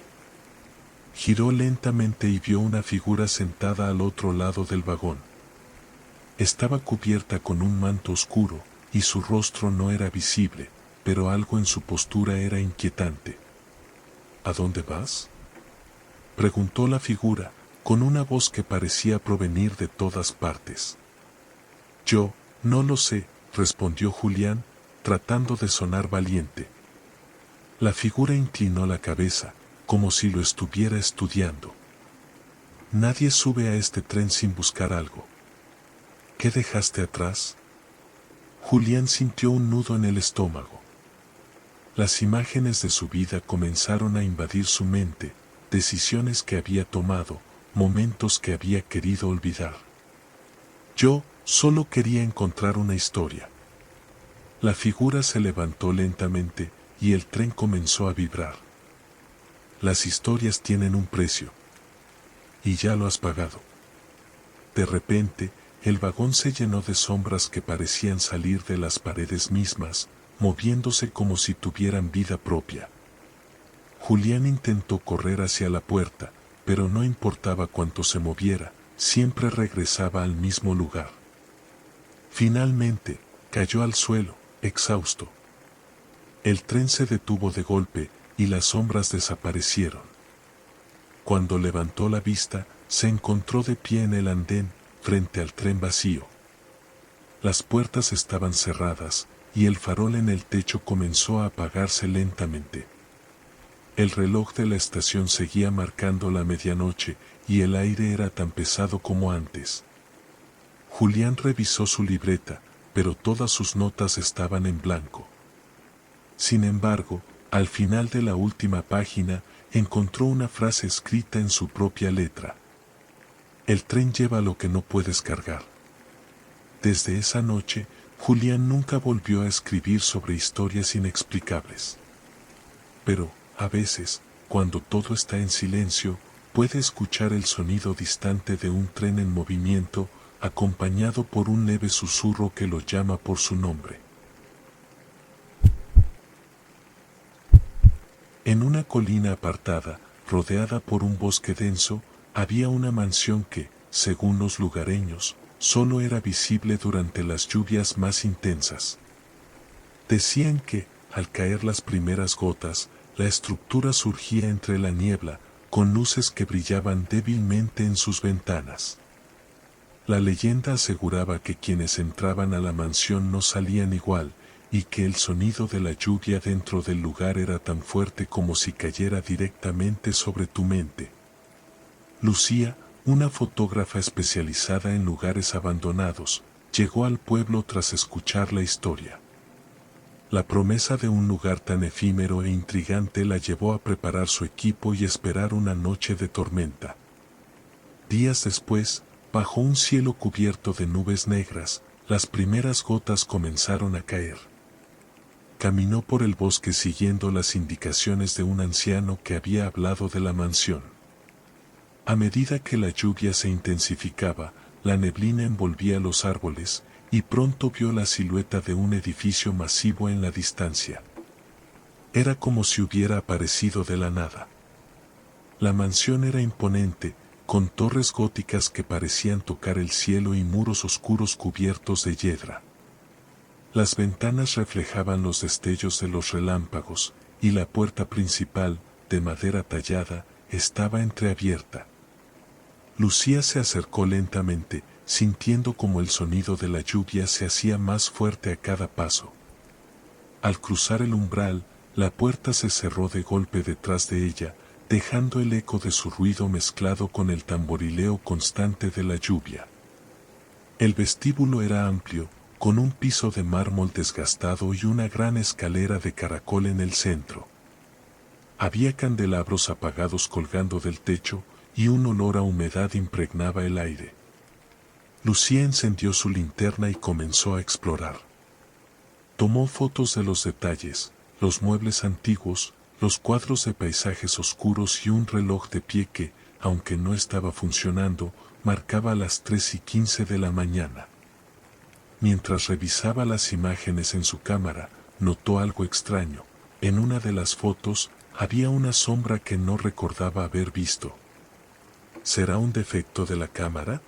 Giró lentamente y vio una figura sentada al otro lado del vagón. Estaba cubierta con un manto oscuro, y su rostro no era visible, pero algo en su postura era inquietante. ¿A dónde vas?, preguntó la figura, con una voz que parecía provenir de todas partes. Yo, no lo sé, respondió Julián, tratando de sonar valiente. La figura inclinó la cabeza, como si lo estuviera estudiando. Nadie sube a este tren sin buscar algo. ¿Qué dejaste atrás? Julián sintió un nudo en el estómago. Las imágenes de su vida comenzaron a invadir su mente, decisiones que había tomado, momentos que había querido olvidar. Yo solo quería encontrar una historia. La figura se levantó lentamente, y el tren comenzó a vibrar. Las historias tienen un precio. Y ya lo has pagado. De repente, el vagón se llenó de sombras que parecían salir de las paredes mismas, moviéndose como si tuvieran vida propia. Julián intentó correr hacia la puerta, pero no importaba cuánto se moviera, siempre regresaba al mismo lugar. Finalmente, cayó al suelo, exhausto. El tren se detuvo de golpe, y las sombras desaparecieron. Cuando levantó la vista, se encontró de pie en el andén, frente al tren vacío. Las puertas estaban cerradas, y el farol en el techo comenzó a apagarse lentamente. El reloj de la estación seguía marcando la medianoche, y el aire era tan pesado como antes. Julián revisó su libreta, pero todas sus notas estaban en blanco. Sin embargo, al final de la última página, encontró una frase escrita en su propia letra. El tren lleva lo que no puedes cargar. Desde esa noche, Julián nunca volvió a escribir sobre historias inexplicables. Pero, a veces, cuando todo está en silencio, puede escuchar el sonido distante de un tren en movimiento, acompañado por un leve susurro que lo llama por su nombre. En una colina apartada, rodeada por un bosque denso, había una mansión que, según los lugareños, solo era visible durante las lluvias más intensas. Decían que, al caer las primeras gotas, la estructura surgía entre la niebla, con luces que brillaban débilmente en sus ventanas. La leyenda aseguraba que quienes entraban a la mansión no salían igual, y que el sonido de la lluvia dentro del lugar era tan fuerte como si cayera directamente sobre tu mente. Lucía, una fotógrafa especializada en lugares abandonados, llegó al pueblo tras escuchar la historia. La promesa de un lugar tan efímero e intrigante la llevó a preparar su equipo y esperar una noche de tormenta. Días después, bajo un cielo cubierto de nubes negras, las primeras gotas comenzaron a caer. Caminó por el bosque siguiendo las indicaciones de un anciano que había hablado de la mansión. A medida que la lluvia se intensificaba, la neblina envolvía los árboles, y pronto vio la silueta de un edificio masivo en la distancia. Era como si hubiera aparecido de la nada. La mansión era imponente, con torres góticas que parecían tocar el cielo y muros oscuros cubiertos de hiedra. Las ventanas reflejaban los destellos de los relámpagos, y la puerta principal, de madera tallada, estaba entreabierta. Lucía se acercó lentamente, sintiendo como el sonido de la lluvia se hacía más fuerte a cada paso. Al cruzar el umbral, la puerta se cerró de golpe detrás de ella, dejando el eco de su ruido mezclado con el tamborileo constante de la lluvia. El vestíbulo era amplio, con un piso de mármol desgastado y una gran escalera de caracol en el centro. Había candelabros apagados colgando del techo, y un olor a humedad impregnaba el aire. Lucía encendió su linterna y comenzó a explorar. Tomó fotos de los detalles, los muebles antiguos, los cuadros de paisajes oscuros y un reloj de pie que, aunque no estaba funcionando, marcaba las 3:15 de la mañana. Mientras revisaba las imágenes en su cámara, notó algo extraño. En una de las fotos, había una sombra que no recordaba haber visto. ¿Será un defecto de la cámara?,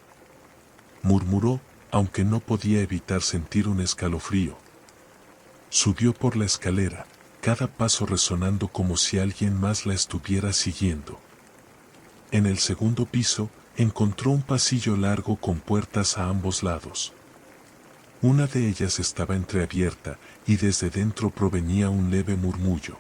murmuró, aunque no podía evitar sentir un escalofrío. Subió por la escalera, cada paso resonando como si alguien más la estuviera siguiendo. En el segundo piso, encontró un pasillo largo con puertas a ambos lados. Una de ellas estaba entreabierta, y desde dentro provenía un leve murmullo.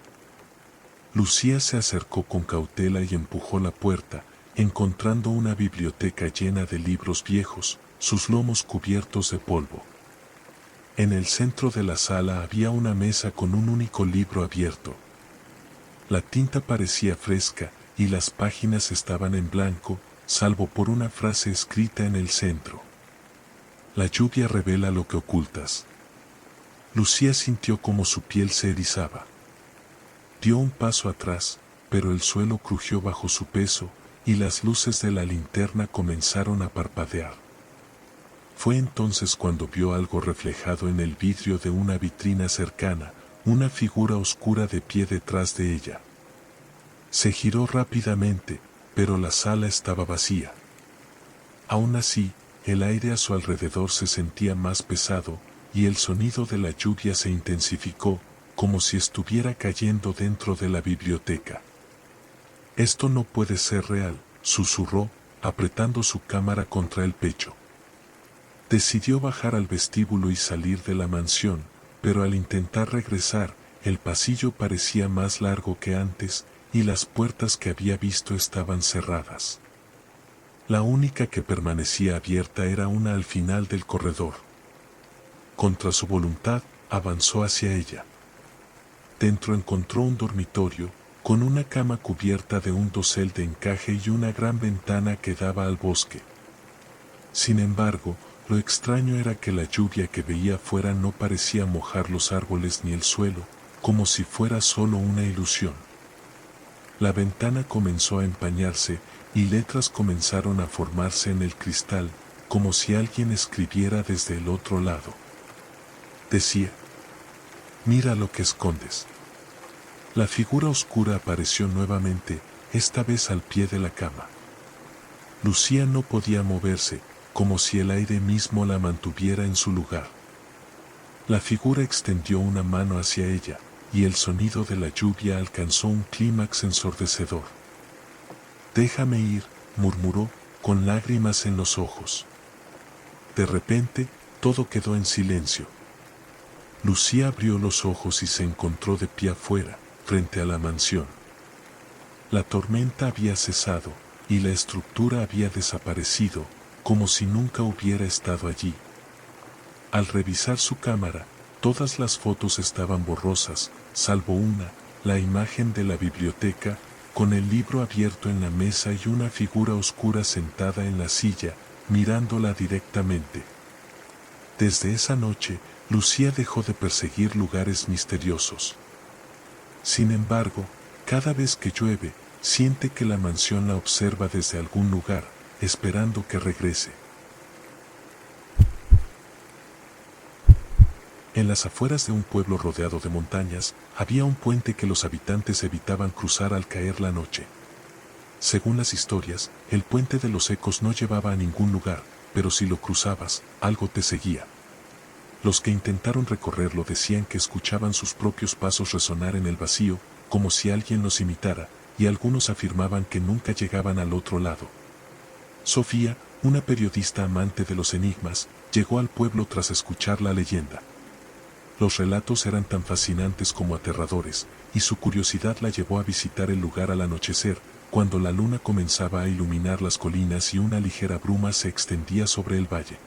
Lucía se acercó con cautela y empujó la puerta, encontrando una biblioteca llena de libros viejos, sus lomos cubiertos de polvo. En el centro de la sala había una mesa con un único libro abierto. La tinta parecía fresca, y las páginas estaban en blanco, salvo por una frase escrita en el centro. La lluvia revela lo que ocultas. Lucía sintió como su piel se erizaba. Dio un paso atrás, pero el suelo crujió bajo su peso, y las luces de la linterna comenzaron a parpadear. Fue entonces cuando vio algo reflejado en el vidrio de una vitrina cercana, una figura oscura de pie detrás de ella. Se giró rápidamente, pero la sala estaba vacía. Aún así, el aire a su alrededor se sentía más pesado, y el sonido de la lluvia se intensificó, como si estuviera cayendo dentro de la biblioteca. «Esto no puede ser real», susurró, apretando su cámara contra el pecho. Decidió bajar al vestíbulo y salir de la mansión, pero al intentar regresar, el pasillo parecía más largo que antes, y las puertas que había visto estaban cerradas. La única que permanecía abierta era una al final del corredor. Contra su voluntad, avanzó hacia ella. Dentro encontró un dormitorio, con una cama cubierta de un dosel de encaje y una gran ventana que daba al bosque. Sin embargo, lo extraño era que la lluvia que veía afuera no parecía mojar los árboles ni el suelo, como si fuera solo una ilusión. La ventana comenzó a empañarse, y letras comenzaron a formarse en el cristal, como si alguien escribiera desde el otro lado. Decía: «Mira lo que escondes». La figura oscura apareció nuevamente, esta vez al pie de la cama. Lucía no podía moverse, como si el aire mismo la mantuviera en su lugar. La figura extendió una mano hacia ella, y el sonido de la lluvia alcanzó un clímax ensordecedor. «Déjame ir», murmuró, con lágrimas en los ojos. De repente, todo quedó en silencio. Lucía abrió los ojos y se encontró de pie afuera, frente a la mansión. La tormenta había cesado, y la estructura había desaparecido, como si nunca hubiera estado allí. Al revisar su cámara, todas las fotos estaban borrosas, salvo una, la imagen de la biblioteca, con el libro abierto en la mesa y una figura oscura sentada en la silla, mirándola directamente. Desde esa noche, Lucía dejó de perseguir lugares misteriosos. Sin embargo, cada vez que llueve, siente que la mansión la observa desde algún lugar, esperando que regrese. En las afueras de un pueblo rodeado de montañas, había un puente que los habitantes evitaban cruzar al caer la noche. Según las historias, el puente de los ecos no llevaba a ningún lugar, pero si lo cruzabas, algo te seguía. Los que intentaron recorrerlo decían que escuchaban sus propios pasos resonar en el vacío, como si alguien los imitara, y algunos afirmaban que nunca llegaban al otro lado. Sofía, una periodista amante de los enigmas, llegó al pueblo tras escuchar la leyenda. Los relatos eran tan fascinantes como aterradores, y su curiosidad la llevó a visitar el lugar al anochecer, cuando la luna comenzaba a iluminar las colinas y una ligera bruma se extendía sobre el valle.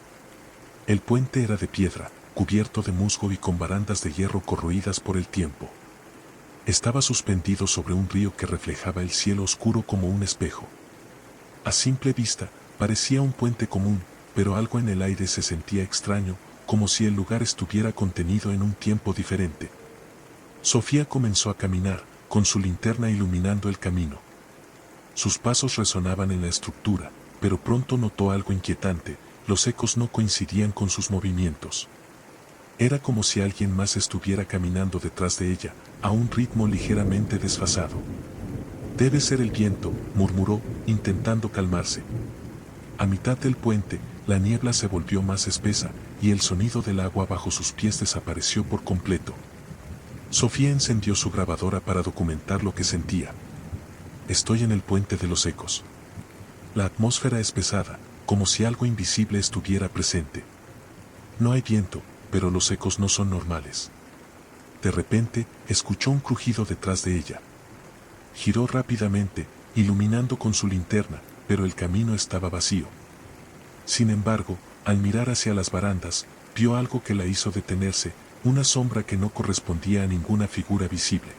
El puente era de piedra, cubierto de musgo y con barandas de hierro corroídas por el tiempo. Estaba suspendido sobre un río que reflejaba el cielo oscuro como un espejo. A simple vista, parecía un puente común, pero algo en el aire se sentía extraño, como si el lugar estuviera contenido en un tiempo diferente. Sofía comenzó a caminar, con su linterna iluminando el camino. Sus pasos resonaban en la estructura, pero pronto notó algo inquietante: los ecos no coincidían con sus movimientos. Era como si alguien más estuviera caminando detrás de ella, a un ritmo ligeramente desfasado. «Debe ser el viento», murmuró, intentando calmarse. A mitad del puente, la niebla se volvió más espesa, y el sonido del agua bajo sus pies desapareció por completo. Sofía encendió su grabadora para documentar lo que sentía. «Estoy en el puente de los ecos. La atmósfera es pesada, como si algo invisible estuviera presente. No hay viento, pero los ecos no son normales». De repente, escuchó un crujido detrás de ella. Giró rápidamente, iluminando con su linterna, pero el camino estaba vacío. Sin embargo, al mirar hacia las barandas, vio algo que la hizo detenerse, una sombra que no correspondía a ninguna figura visible.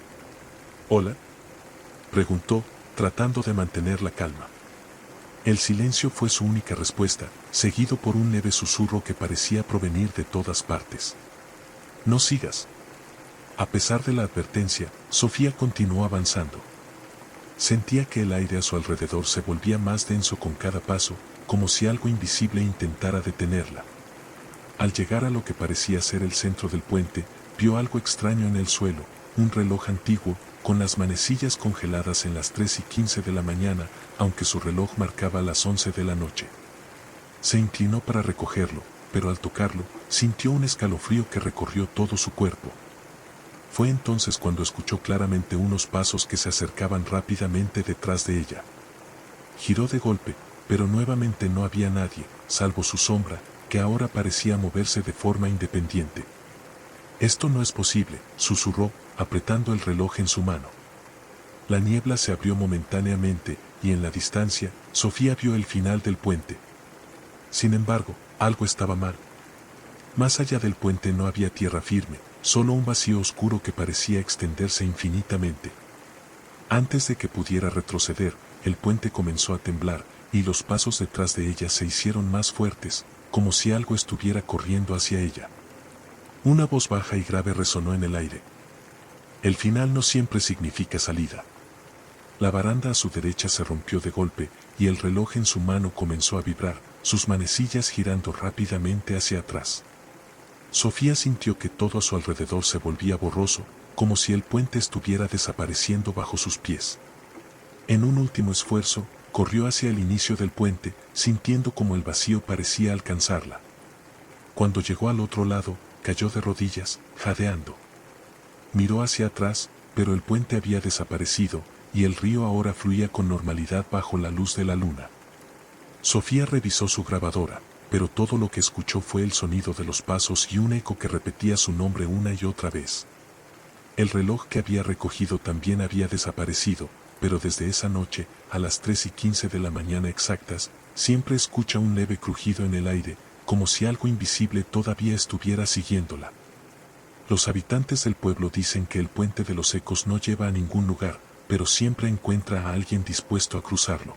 «¿Hola?», preguntó, tratando de mantener la calma. El silencio fue su única respuesta, seguido por un leve susurro que parecía provenir de todas partes. «No sigas». A pesar de la advertencia, Sofía continuó avanzando. Sentía que el aire a su alrededor se volvía más denso con cada paso, como si algo invisible intentara detenerla. Al llegar a lo que parecía ser el centro del puente, vio algo extraño en el suelo: un reloj antiguo, con las manecillas congeladas en las 3:15 de la mañana, aunque su reloj marcaba las 11 de la noche. Se inclinó para recogerlo, pero al tocarlo, sintió un escalofrío que recorrió todo su cuerpo. Fue entonces cuando escuchó claramente unos pasos que se acercaban rápidamente detrás de ella. Giró de golpe, pero nuevamente no había nadie, salvo su sombra, que ahora parecía moverse de forma independiente. «Esto no es posible», susurró, apretando el reloj en su mano. La niebla se abrió momentáneamente, y en la distancia, Sofía vio el final del puente. Sin embargo, algo estaba mal. Más allá del puente no había tierra firme, solo un vacío oscuro que parecía extenderse infinitamente. Antes de que pudiera retroceder, el puente comenzó a temblar, y los pasos detrás de ella se hicieron más fuertes, como si algo estuviera corriendo hacia ella. Una voz baja y grave resonó en el aire. «El final no siempre significa salida». La baranda a su derecha se rompió de golpe, y el reloj en su mano comenzó a vibrar, sus manecillas girando rápidamente hacia atrás. Sofía sintió que todo a su alrededor se volvía borroso, como si el puente estuviera desapareciendo bajo sus pies. En un último esfuerzo, corrió hacia el inicio del puente, sintiendo como el vacío parecía alcanzarla. Cuando llegó al otro lado, cayó de rodillas, jadeando. Miró hacia atrás, pero el puente había desaparecido, y el río ahora fluía con normalidad bajo la luz de la luna. Sofía revisó su grabadora, pero todo lo que escuchó fue el sonido de los pasos y un eco que repetía su nombre una y otra vez. El reloj que había recogido también había desaparecido, pero desde esa noche, a las 3:15 de la mañana exactas, siempre escucha un leve crujido en el aire, como si algo invisible todavía estuviera siguiéndola. Los habitantes del pueblo dicen que el puente de los ecos no lleva a ningún lugar, pero siempre encuentra a alguien dispuesto a cruzarlo.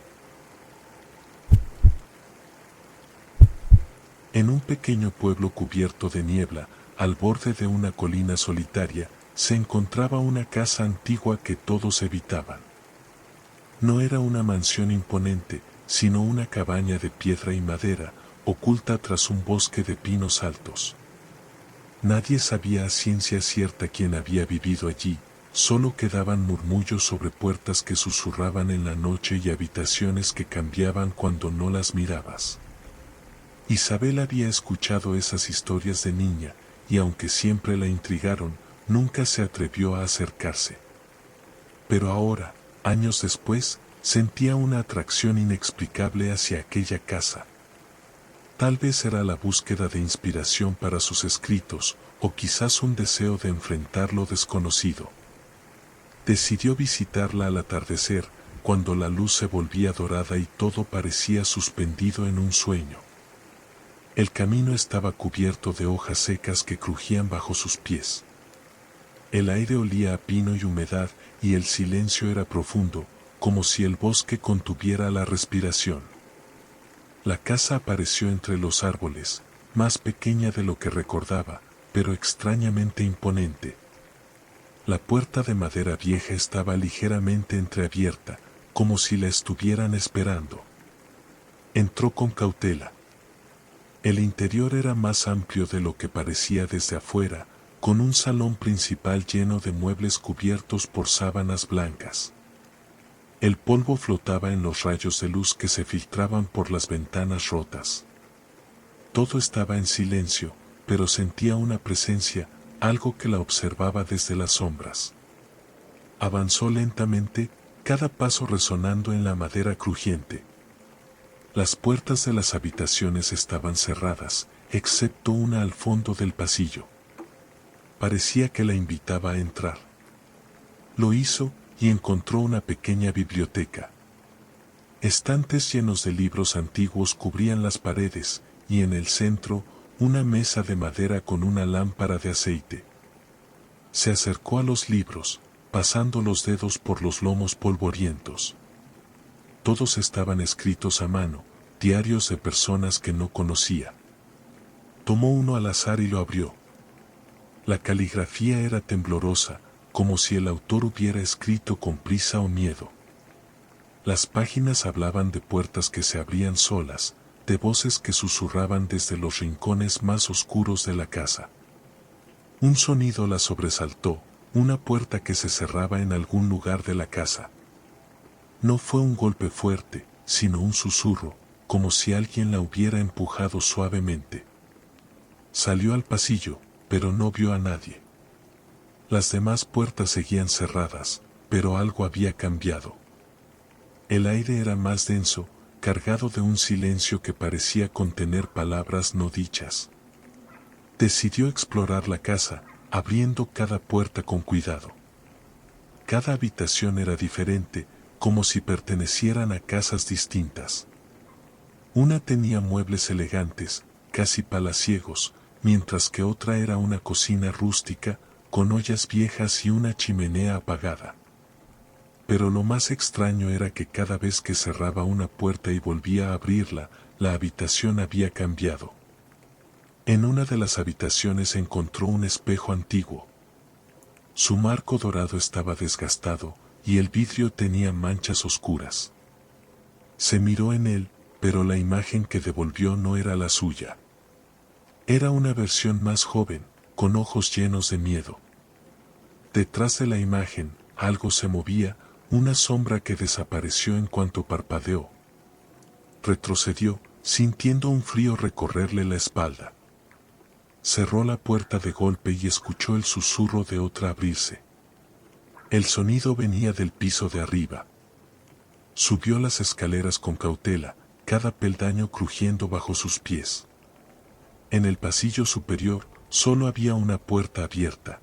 En un pequeño pueblo cubierto de niebla, al borde de una colina solitaria, se encontraba una casa antigua que todos evitaban. No era una mansión imponente, sino una cabaña de piedra y madera, oculta tras un bosque de pinos altos. Nadie sabía a ciencia cierta quién había vivido allí, solo quedaban murmullos sobre puertas que susurraban en la noche y habitaciones que cambiaban cuando no las mirabas. Isabel había escuchado esas historias de niña, y aunque siempre la intrigaron, nunca se atrevió a acercarse. Pero ahora, años después, sentía una atracción inexplicable hacia aquella casa. Tal vez era la búsqueda de inspiración para sus escritos, o quizás un deseo de enfrentar lo desconocido. Decidió visitarla al atardecer, cuando la luz se volvía dorada y todo parecía suspendido en un sueño. El camino estaba cubierto de hojas secas que crujían bajo sus pies. El aire olía a pino y humedad, y el silencio era profundo, como si el bosque contuviera la respiración. La casa apareció entre los árboles, más pequeña de lo que recordaba, pero extrañamente imponente. La puerta de madera vieja estaba ligeramente entreabierta, como si la estuvieran esperando. Entró con cautela. El interior era más amplio de lo que parecía desde afuera, con un salón principal lleno de muebles cubiertos por sábanas blancas. El polvo flotaba en los rayos de luz que se filtraban por las ventanas rotas. Todo estaba en silencio, pero sentía una presencia, algo que la observaba desde las sombras. Avanzó lentamente, cada paso resonando en la madera crujiente. Las puertas de las habitaciones estaban cerradas, excepto una al fondo del pasillo. Parecía que la invitaba a entrar. Lo hizo y encontró una pequeña biblioteca. Estantes llenos de libros antiguos cubrían las paredes, y en el centro, una mesa de madera con una lámpara de aceite. Se acercó a los libros, pasando los dedos por los lomos polvorientos. Todos estaban escritos a mano, diarios de personas que no conocía. Tomó uno al azar y lo abrió. La caligrafía era temblorosa, como si el autor hubiera escrito con prisa o miedo. Las páginas hablaban de puertas que se abrían solas, de voces que susurraban desde los rincones más oscuros de la casa. Un sonido la sobresaltó, una puerta que se cerraba en algún lugar de la casa. No fue un golpe fuerte, sino un susurro, como si alguien la hubiera empujado suavemente. Salió al pasillo, pero no vio a nadie. Las demás puertas seguían cerradas, pero algo había cambiado. El aire era más denso, cargado de un silencio que parecía contener palabras no dichas. Decidió explorar la casa, abriendo cada puerta con cuidado. Cada habitación era diferente, como si pertenecieran a casas distintas. Una tenía muebles elegantes, casi palaciegos, mientras que otra era una cocina rústica, con ollas viejas y una chimenea apagada. Pero lo más extraño era que cada vez que cerraba una puerta y volvía a abrirla, la habitación había cambiado. En una de las habitaciones encontró un espejo antiguo. Su marco dorado estaba desgastado, y el vidrio tenía manchas oscuras. Se miró en él, pero la imagen que devolvió no era la suya. Era una versión más joven, con ojos llenos de miedo. Detrás de la imagen, algo se movía, una sombra que desapareció en cuanto parpadeó. Retrocedió, sintiendo un frío recorrerle la espalda. Cerró la puerta de golpe y escuchó el susurro de otra abrirse. El sonido venía del piso de arriba. Subió las escaleras con cautela, cada peldaño crujiendo bajo sus pies. En el pasillo superior, solo había una puerta abierta.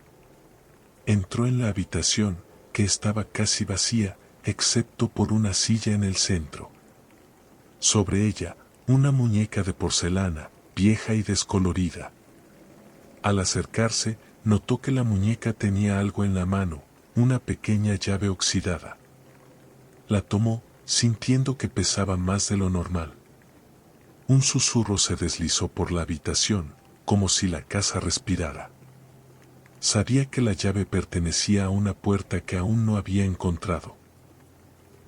Entró en la habitación, que estaba casi vacía, excepto por una silla en el centro. Sobre ella, una muñeca de porcelana, vieja y descolorida. Al acercarse, notó que la muñeca tenía algo en la mano, una pequeña llave oxidada. La tomó, sintiendo que pesaba más de lo normal. Un susurro se deslizó por la habitación, como si la casa respirara. Sabía que la llave pertenecía a una puerta que aún no había encontrado.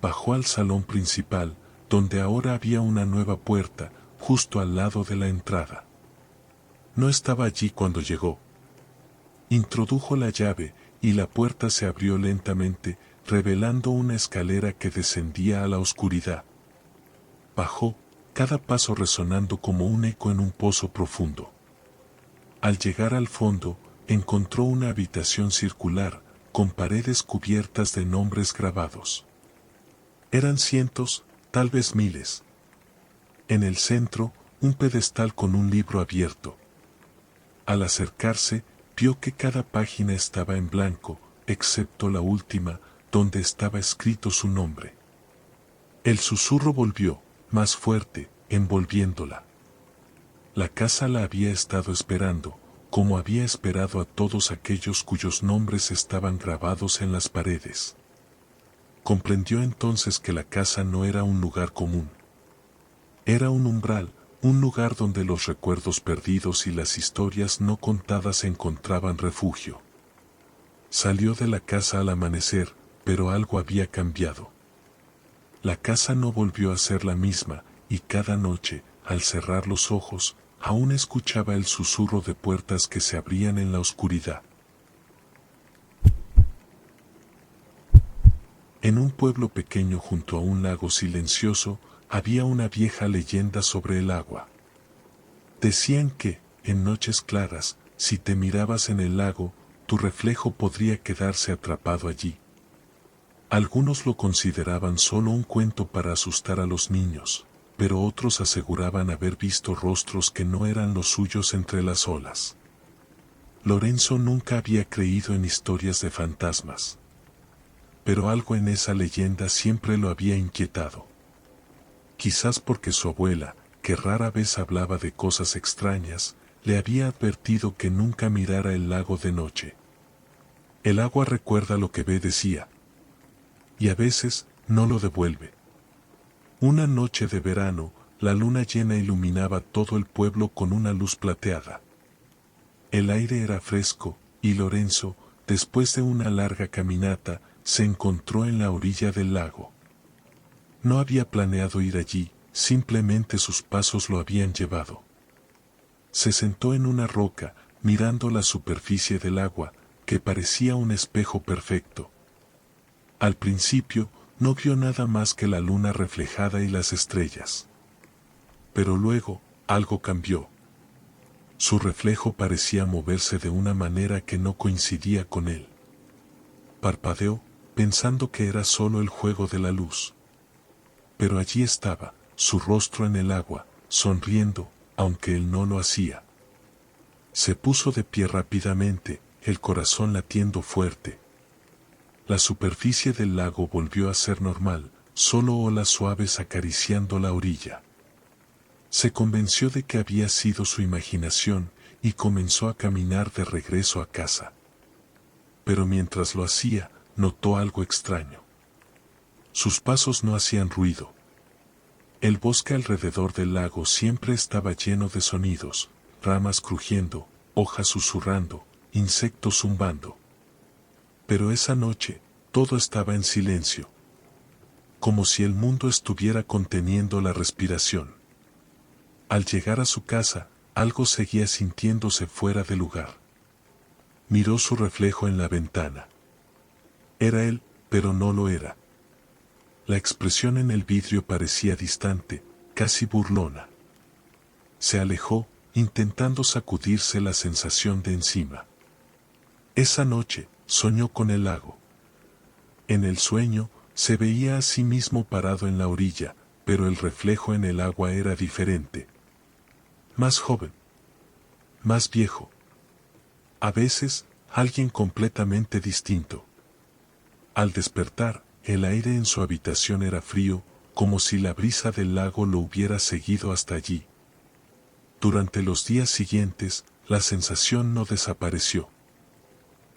Bajó al salón principal, donde ahora había una nueva puerta, justo al lado de la entrada. No estaba allí cuando llegó. Introdujo la llave, y la puerta se abrió lentamente, revelando una escalera que descendía a la oscuridad. Bajó, cada paso resonando como un eco en un pozo profundo. Al llegar al fondo, encontró una habitación circular, con paredes cubiertas de nombres grabados. Eran cientos, tal vez miles. En el centro, un pedestal con un libro abierto. Al acercarse, vio que cada página estaba en blanco, excepto la última, donde estaba escrito su nombre. El susurro volvió, más fuerte, envolviéndola. La casa la había estado esperando, como había esperado a todos aquellos cuyos nombres estaban grabados en las paredes. Comprendió entonces que la casa no era un lugar común. Era un umbral, un lugar donde los recuerdos perdidos y las historias no contadas encontraban refugio. Salió de la casa al amanecer, pero algo había cambiado. La casa no volvió a ser la misma, y cada noche, al cerrar los ojos, aún escuchaba el susurro de puertas que se abrían en la oscuridad. En un pueblo pequeño junto a un lago silencioso, había una vieja leyenda sobre el agua. Decían que, en noches claras, si te mirabas en el lago, tu reflejo podría quedarse atrapado allí. Algunos lo consideraban solo un cuento para asustar a los niños, pero otros aseguraban haber visto rostros que no eran los suyos entre las olas. Lorenzo nunca había creído en historias de fantasmas. Pero algo en esa leyenda siempre lo había inquietado. Quizás porque su abuela, que rara vez hablaba de cosas extrañas, le había advertido que nunca mirara el lago de noche. El agua recuerda lo que ve, decía. Y a veces, no lo devuelve. Una noche de verano, la luna llena iluminaba todo el pueblo con una luz plateada. El aire era fresco, y Lorenzo, después de una larga caminata, se encontró en la orilla del lago. No había planeado ir allí, simplemente sus pasos lo habían llevado. Se sentó en una roca, mirando la superficie del agua, que parecía un espejo perfecto. Al principio, no vio nada más que la luna reflejada y las estrellas. Pero luego, algo cambió. Su reflejo parecía moverse de una manera que no coincidía con él. Parpadeó, pensando que era solo el juego de la luz. Pero allí estaba, su rostro en el agua, sonriendo, aunque él no lo hacía. Se puso de pie rápidamente, el corazón latiendo fuerte. La superficie del lago volvió a ser normal, solo olas suaves acariciando la orilla. Se convenció de que había sido su imaginación, y comenzó a caminar de regreso a casa. Pero mientras lo hacía, notó algo extraño. Sus pasos no hacían ruido. El bosque alrededor del lago siempre estaba lleno de sonidos, ramas crujiendo, hojas susurrando, insectos zumbando. Pero esa noche, todo estaba en silencio. Como si el mundo estuviera conteniendo la respiración. Al llegar a su casa, algo seguía sintiéndose fuera de lugar. Miró su reflejo en la ventana. Era él, pero no lo era. La expresión en el vidrio parecía distante, casi burlona. Se alejó, intentando sacudirse la sensación de encima. Esa noche, soñó con el lago. En el sueño, se veía a sí mismo parado en la orilla, pero el reflejo en el agua era diferente. Más joven. Más viejo. A veces, alguien completamente distinto. Al despertar, el aire en su habitación era frío, como si la brisa del lago lo hubiera seguido hasta allí. Durante los días siguientes, la sensación no desapareció.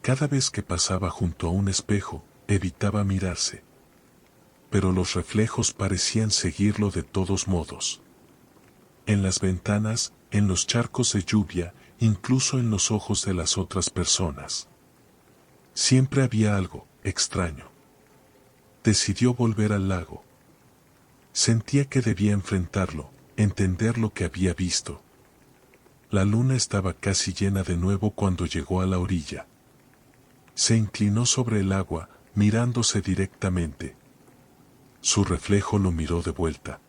Cada vez que pasaba junto a un espejo, evitaba mirarse. Pero los reflejos parecían seguirlo de todos modos. En las ventanas, en los charcos de lluvia, incluso en los ojos de las otras personas. Siempre había algo extraño. Decidió volver al lago. Sentía que debía enfrentarlo, entender lo que había visto. La luna estaba casi llena de nuevo cuando llegó a la orilla. Se inclinó sobre el agua, mirándose directamente. Su reflejo lo miró de vuelta.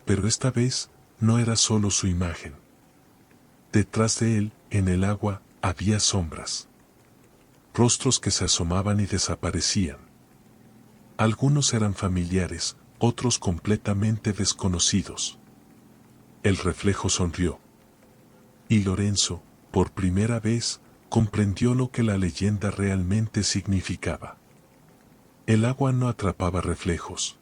Pero esta vez, no era solo su imagen. Detrás de él, en el agua había sombras. Rostros que se asomaban y desaparecían. Algunos eran familiares, otros completamente desconocidos. El reflejo sonrió. Y Lorenzo, por primera vez, comprendió lo que la leyenda realmente significaba. El agua no atrapaba reflejos.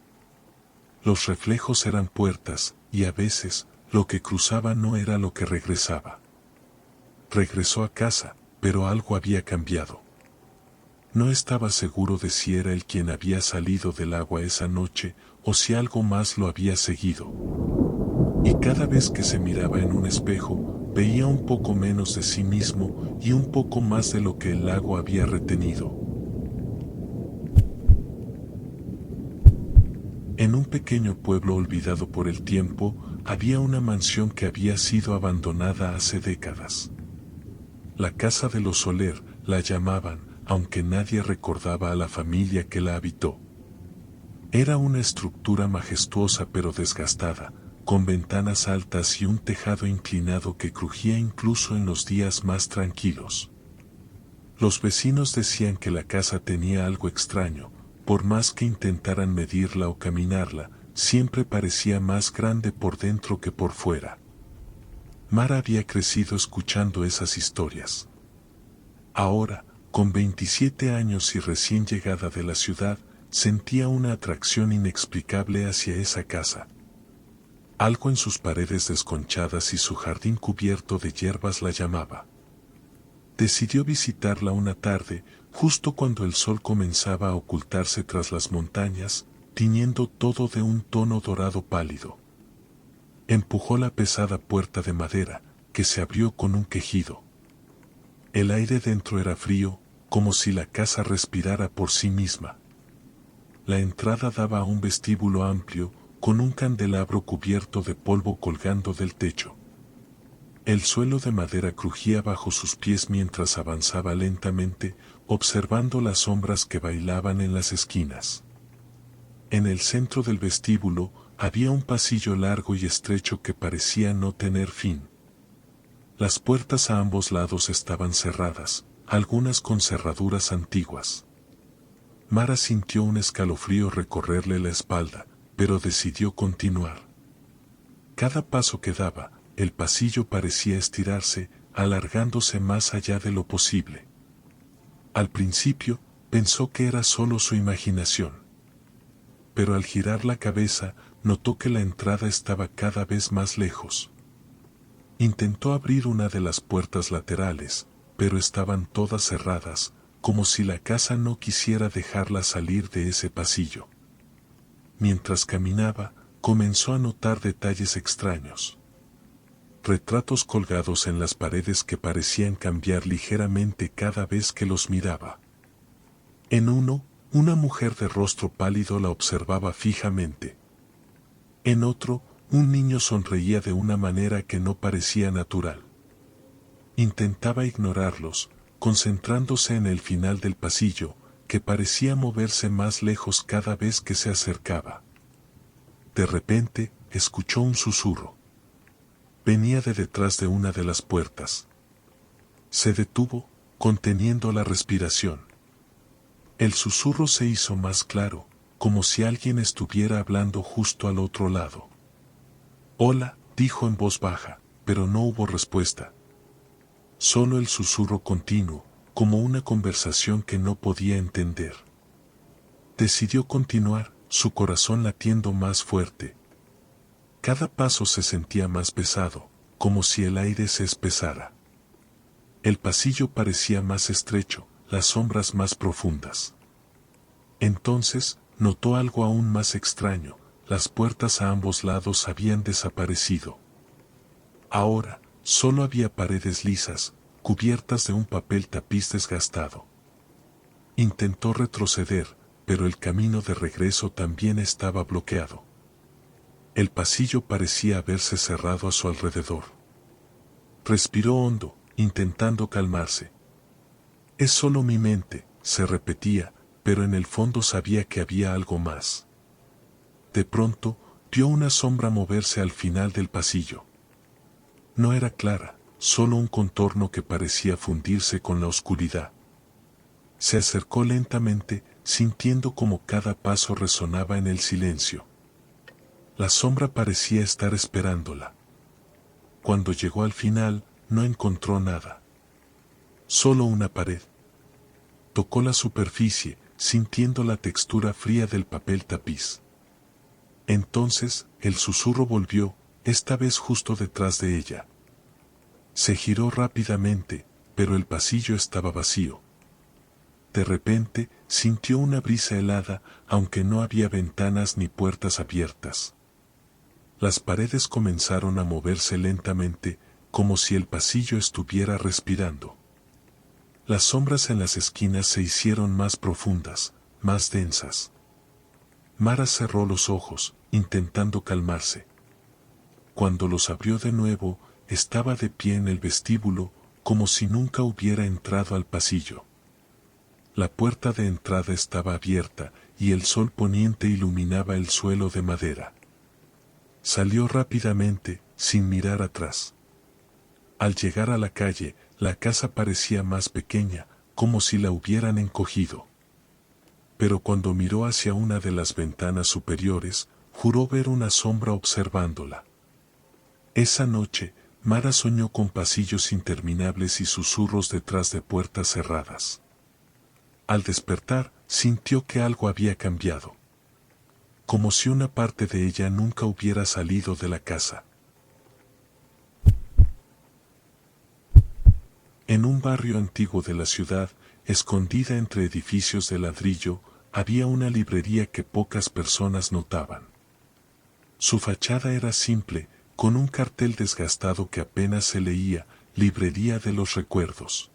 Los reflejos eran puertas, y a veces, lo que cruzaba no era lo que regresaba. Regresó a casa, pero algo había cambiado. No estaba seguro de si era él quien había salido del agua esa noche, o si algo más lo había seguido. Y cada vez que se miraba en un espejo, veía un poco menos de sí mismo y un poco más de lo que el lago había retenido. En un pequeño pueblo olvidado por el tiempo, había una mansión que había sido abandonada hace décadas. La casa de los Soler la llamaban, aunque nadie recordaba a la familia que la habitó. Era una estructura majestuosa pero desgastada, con ventanas altas y un tejado inclinado que crujía incluso en los días más tranquilos. Los vecinos decían que la casa tenía algo extraño, por más que intentaran medirla o caminarla, siempre parecía más grande por dentro que por fuera. Mara había crecido escuchando esas historias. Ahora, con 27 años y recién llegada de la ciudad, sentía una atracción inexplicable hacia esa casa. Algo en sus paredes desconchadas y su jardín cubierto de hierbas la llamaba. Decidió visitarla una tarde, justo cuando el sol comenzaba a ocultarse tras las montañas, tiñendo todo de un tono dorado pálido. Empujó la pesada puerta de madera, que se abrió con un quejido. El aire dentro era frío, como si la casa respirara por sí misma. La entrada daba a un vestíbulo amplio, con un candelabro cubierto de polvo colgando del techo. El suelo de madera crujía bajo sus pies mientras avanzaba lentamente, observando las sombras que bailaban en las esquinas. En el centro del vestíbulo había un pasillo largo y estrecho que parecía no tener fin. Las puertas a ambos lados estaban cerradas, algunas con cerraduras antiguas. Mara sintió un escalofrío recorrerle la espalda, pero decidió continuar. Cada paso que daba, el pasillo parecía estirarse, alargándose más allá de lo posible. Al principio, pensó que era solo su imaginación. Pero al girar la cabeza, notó que la entrada estaba cada vez más lejos. Intentó abrir una de las puertas laterales, pero estaban todas cerradas, como si la casa no quisiera dejarla salir de ese pasillo. Mientras caminaba, comenzó a notar detalles extraños. Retratos colgados en las paredes que parecían cambiar ligeramente cada vez que los miraba. En uno, una mujer de rostro pálido la observaba fijamente. En otro, un niño sonreía de una manera que no parecía natural. Intentaba ignorarlos, concentrándose en el final del pasillo, que parecía moverse más lejos cada vez que se acercaba. De repente, escuchó un susurro. Venía de detrás de una de las puertas. Se detuvo, conteniendo la respiración. El susurro se hizo más claro, como si alguien estuviera hablando justo al otro lado. «Hola», dijo en voz baja, pero no hubo respuesta. Solo el susurro continuo, como una conversación que no podía entender. Decidió continuar, su corazón latiendo más fuerte. Cada paso se sentía más pesado, como si el aire se espesara. El pasillo parecía más estrecho, las sombras más profundas. Entonces, notó algo aún más extraño, las puertas a ambos lados habían desaparecido. Ahora, solo había paredes lisas, cubiertas de un papel tapiz desgastado. Intentó retroceder, pero el camino de regreso también estaba bloqueado. El pasillo parecía haberse cerrado a su alrededor. Respiró hondo, intentando calmarse. «Es solo mi mente», se repetía, pero en el fondo sabía que había algo más. De pronto, vio una sombra moverse al final del pasillo. No era clara, solo un contorno que parecía fundirse con la oscuridad. Se acercó lentamente, sintiendo como cada paso resonaba en el silencio. La sombra parecía estar esperándola. Cuando llegó al final, no encontró nada. Solo una pared. Tocó la superficie, sintiendo la textura fría del papel tapiz. Entonces, el susurro volvió, esta vez justo detrás de ella. Se giró rápidamente, pero el pasillo estaba vacío. De repente, sintió una brisa helada, aunque no había ventanas ni puertas abiertas. Las paredes comenzaron a moverse lentamente, como si el pasillo estuviera respirando. Las sombras en las esquinas se hicieron más profundas, más densas. Mara cerró los ojos, intentando calmarse. Cuando los abrió de nuevo, estaba de pie en el vestíbulo, como si nunca hubiera entrado al pasillo. La puerta de entrada estaba abierta, y el sol poniente iluminaba el suelo de madera. Salió rápidamente, sin mirar atrás. Al llegar a la calle, la casa parecía más pequeña, como si la hubieran encogido. Pero cuando miró hacia una de las ventanas superiores, juró ver una sombra observándola. Esa noche, Mara soñó con pasillos interminables y susurros detrás de puertas cerradas. Al despertar, sintió que algo había cambiado. Como si una parte de ella nunca hubiera salido de la casa. En un barrio antiguo de la ciudad, escondida entre edificios de ladrillo, había una librería que pocas personas notaban. Su fachada era simple, con un cartel desgastado que apenas se leía, Librería de los Recuerdos.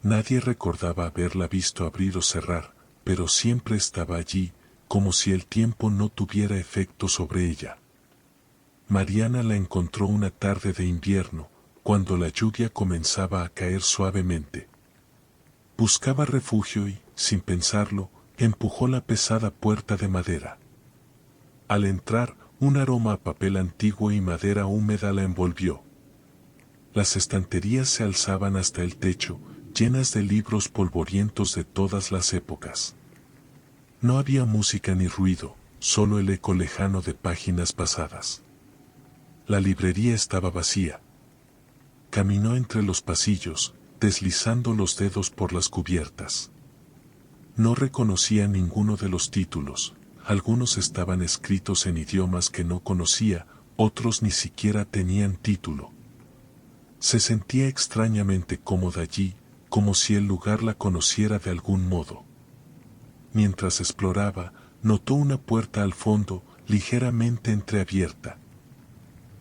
Nadie recordaba haberla visto abrir o cerrar, pero siempre estaba allí, como si el tiempo no tuviera efecto sobre ella. Mariana la encontró una tarde de invierno, cuando la lluvia comenzaba a caer suavemente. Buscaba refugio y, sin pensarlo, empujó la pesada puerta de madera. Al entrar, un aroma a papel antiguo y madera húmeda la envolvió. Las estanterías se alzaban hasta el techo, llenas de libros polvorientos de todas las épocas. No había música ni ruido, solo el eco lejano de páginas pasadas. La librería estaba vacía. Caminó entre los pasillos, deslizando los dedos por las cubiertas. No reconocía ninguno de los títulos, algunos estaban escritos en idiomas que no conocía, otros ni siquiera tenían título. Se sentía extrañamente cómoda allí, como si el lugar la conociera de algún modo. Mientras exploraba, notó una puerta al fondo, ligeramente entreabierta.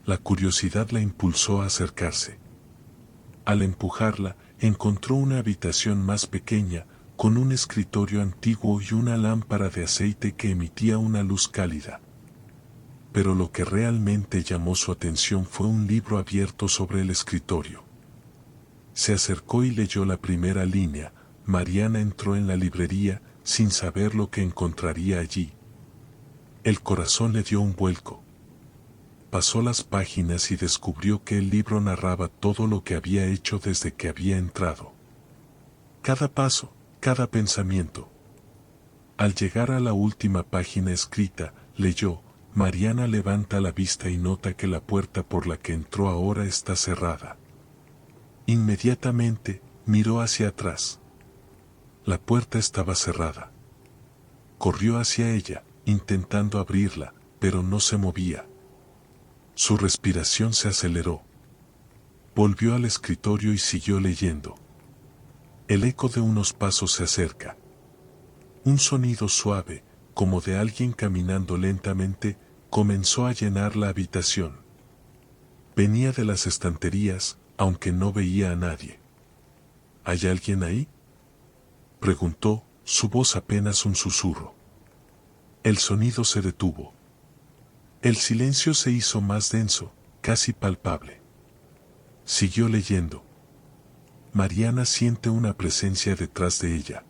La curiosidad la impulsó a acercarse. Al empujarla, encontró una habitación más pequeña, con un escritorio antiguo y una lámpara de aceite que emitía una luz cálida. Pero lo que realmente llamó su atención fue un libro abierto sobre el escritorio. Se acercó y leyó la primera línea. Mariana entró en la librería, sin saber lo que encontraría allí. El corazón le dio un vuelco. Pasó las páginas y descubrió que el libro narraba todo lo que había hecho desde que había entrado. Cada paso, cada pensamiento. Al llegar a la última página escrita, leyó, Mariana levanta la vista y nota que la puerta por la que entró ahora está cerrada. Inmediatamente, miró hacia atrás. La puerta estaba cerrada. Corrió hacia ella, intentando abrirla, pero no se movía. Su respiración se aceleró. Volvió al escritorio y siguió leyendo. El eco de unos pasos se acerca. Un sonido suave, como de alguien caminando lentamente, comenzó a llenar la habitación. Venía de las estanterías, aunque no veía a nadie. ¿Hay alguien ahí?, preguntó, su voz apenas un susurro. El sonido se detuvo. El silencio se hizo más denso, casi palpable. Siguió leyendo. Mariana siente una presencia detrás de ella.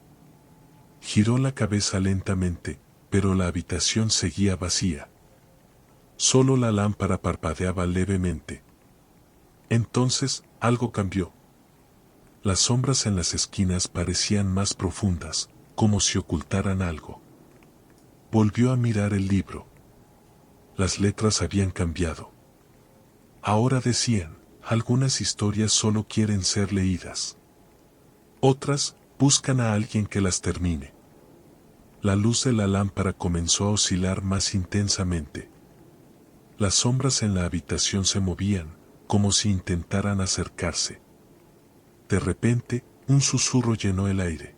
Giró la cabeza lentamente, pero la habitación seguía vacía. Solo la lámpara parpadeaba levemente. Entonces, algo cambió. Las sombras en las esquinas parecían más profundas, como si ocultaran algo. Volvió a mirar el libro. Las letras habían cambiado. Ahora decían, algunas historias solo quieren ser leídas. Otras, buscan a alguien que las termine. La luz de la lámpara comenzó a oscilar más intensamente. Las sombras en la habitación se movían, como si intentaran acercarse. De repente, un susurro llenó el aire.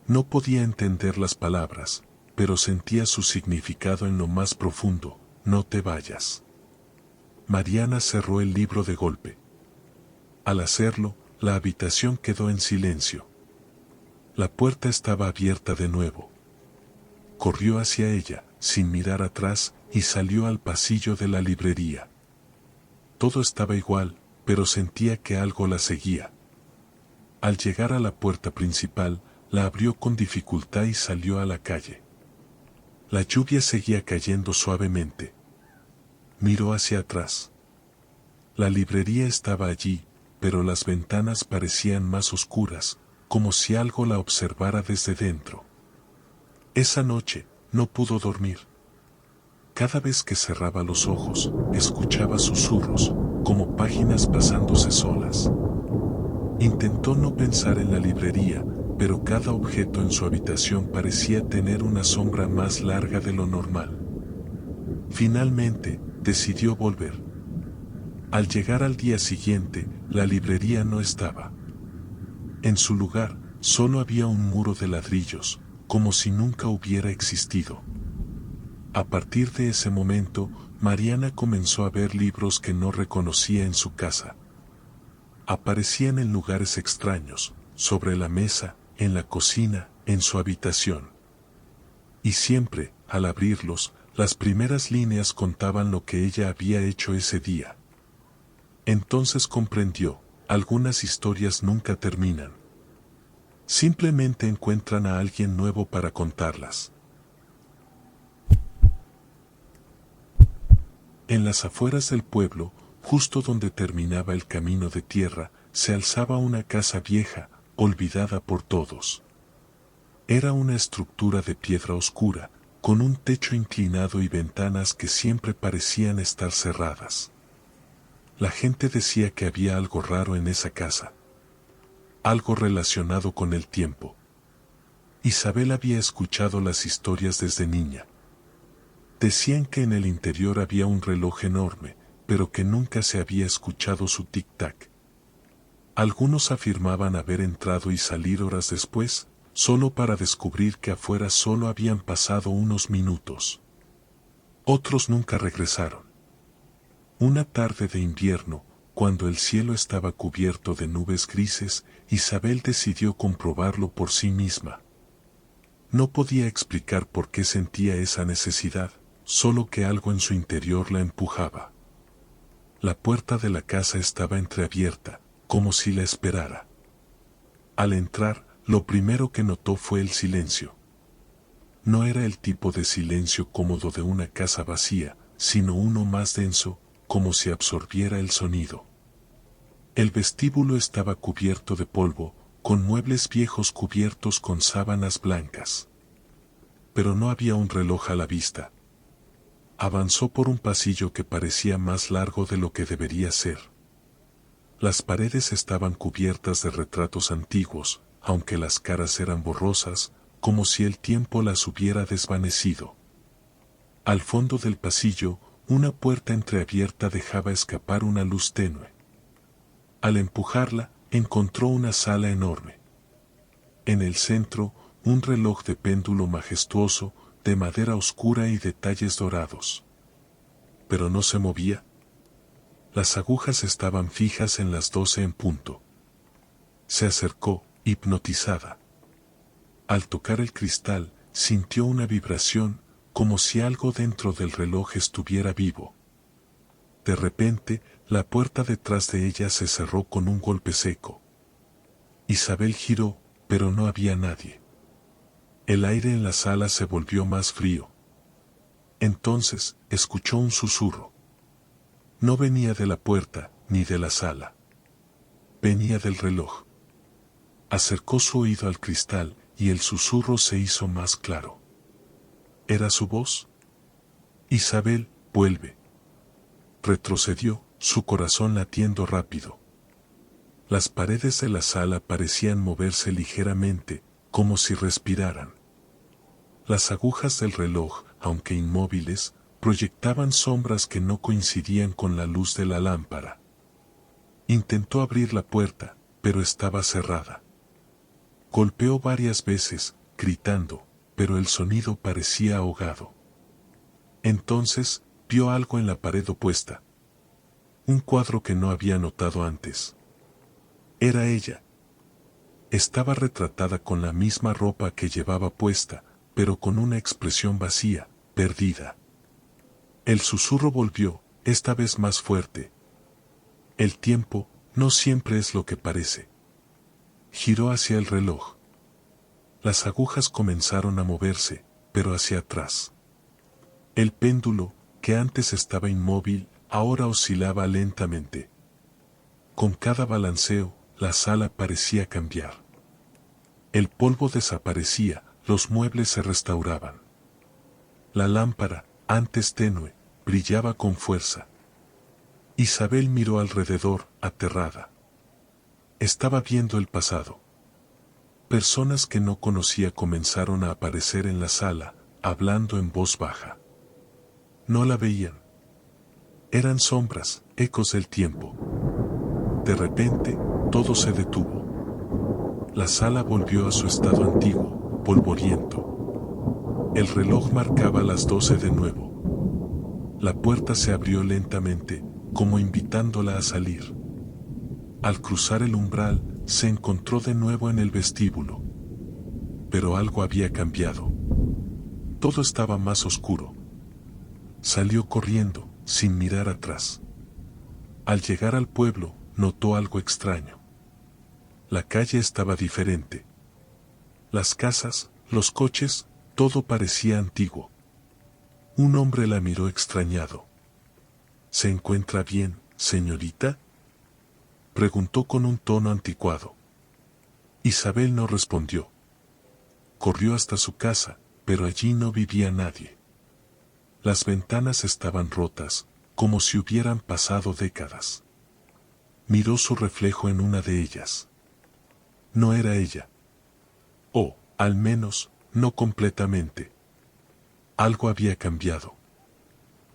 No podía entender las palabras, pero sentía su significado en lo más profundo: no te vayas. Mariana cerró el libro de golpe. Al hacerlo, la habitación quedó en silencio. La puerta estaba abierta de nuevo. Corrió hacia ella, sin mirar atrás, y salió al pasillo de la librería. Todo estaba igual, pero sentía que algo la seguía. Al llegar a la puerta principal, la abrió con dificultad y salió a la calle. La lluvia seguía cayendo suavemente. Miró hacia atrás. La librería estaba allí, pero las ventanas parecían más oscuras, como si algo la observara desde dentro. Esa noche, no pudo dormir. Cada vez que cerraba los ojos, escuchaba susurros, como páginas pasándose solas. Intentó no pensar en la librería, pero cada objeto en su habitación parecía tener una sombra más larga de lo normal. Finalmente, decidió volver. Al llegar al día siguiente, la librería no estaba. En su lugar, solo había un muro de ladrillos, como si nunca hubiera existido. A partir de ese momento, Mariana comenzó a ver libros que no reconocía en su casa. Aparecían en lugares extraños, sobre la mesa, en la cocina, en su habitación. Y siempre, al abrirlos, las primeras líneas contaban lo que ella había hecho ese día. Entonces comprendió, algunas historias nunca terminan. Simplemente encuentran a alguien nuevo para contarlas. En las afueras del pueblo, justo donde terminaba el camino de tierra, se alzaba una casa vieja, olvidada por todos. Era una estructura de piedra oscura, con un techo inclinado y ventanas que siempre parecían estar cerradas. La gente decía que había algo raro en esa casa. Algo relacionado con el tiempo. Isabel había escuchado las historias desde niña. Decían que en el interior había un reloj enorme, pero que nunca se había escuchado su tic-tac. Algunos afirmaban haber entrado y salir horas después, solo para descubrir que afuera solo habían pasado unos minutos. Otros nunca regresaron. Una tarde de invierno, cuando el cielo estaba cubierto de nubes grises, Isabel decidió comprobarlo por sí misma. No podía explicar por qué sentía esa necesidad, solo que algo en su interior la empujaba. La puerta de la casa estaba entreabierta, como si la esperara. Al entrar, lo primero que notó fue el silencio. No era el tipo de silencio cómodo de una casa vacía, sino uno más denso, como si absorbiera el sonido. El vestíbulo estaba cubierto de polvo, con muebles viejos cubiertos con sábanas blancas. Pero no había un reloj a la vista. Avanzó por un pasillo que parecía más largo de lo que debería ser. Las paredes estaban cubiertas de retratos antiguos, aunque las caras eran borrosas, como si el tiempo las hubiera desvanecido. Al fondo del pasillo, una puerta entreabierta dejaba escapar una luz tenue. Al empujarla, encontró una sala enorme. En el centro, un reloj de péndulo majestuoso, de madera oscura y detalles dorados. Pero no se movía. Las agujas estaban fijas en las 12 en punto. Se acercó, hipnotizada. Al tocar el cristal, sintió una vibración, como si algo dentro del reloj estuviera vivo. De repente, la puerta detrás de ella se cerró con un golpe seco. Isabel giró, pero no había nadie. El aire en la sala se volvió más frío. Entonces, escuchó un susurro. No venía de la puerta, ni de la sala. Venía del reloj. Acercó su oído al cristal y el susurro se hizo más claro. ¿Era su voz? Isabel, vuelve. Retrocedió, su corazón latiendo rápido. Las paredes de la sala parecían moverse ligeramente, como si respiraran. Las agujas del reloj, aunque inmóviles, proyectaban sombras que no coincidían con la luz de la lámpara. Intentó abrir la puerta, pero estaba cerrada. Golpeó varias veces, gritando, pero el sonido parecía ahogado. Entonces, vio algo en la pared opuesta. Un cuadro que no había notado antes. Era ella. Estaba retratada con la misma ropa que llevaba puesta, pero con una expresión vacía, perdida. El susurro volvió, esta vez más fuerte. El tiempo no siempre es lo que parece. Giró hacia el reloj. Las agujas comenzaron a moverse, pero hacia atrás. El péndulo, que antes estaba inmóvil, ahora oscilaba lentamente. Con cada balanceo, la sala parecía cambiar. El polvo desaparecía, los muebles se restauraban. La lámpara, antes tenue, brillaba con fuerza. Isabel miró alrededor, aterrada. Estaba viendo el pasado. Personas que no conocía comenzaron a aparecer en la sala, hablando en voz baja. No la veían. Eran sombras, ecos del tiempo. De repente, todo se detuvo. La sala volvió a su estado antiguo, polvoriento. El reloj marcaba las 12 de nuevo. La puerta se abrió lentamente, como invitándola a salir. Al cruzar el umbral, se encontró de nuevo en el vestíbulo. Pero algo había cambiado. Todo estaba más oscuro. Salió corriendo, sin mirar atrás. Al llegar al pueblo, notó algo extraño. La calle estaba diferente. Las casas, los coches, todo parecía antiguo. Un hombre la miró extrañado. ¿Se encuentra bien, señorita?, preguntó con un tono anticuado. Isabel no respondió. Corrió hasta su casa, pero allí no vivía nadie. Las ventanas estaban rotas, como si hubieran pasado décadas. Miró su reflejo en una de ellas. No era ella. O, al menos, no completamente. Algo había cambiado.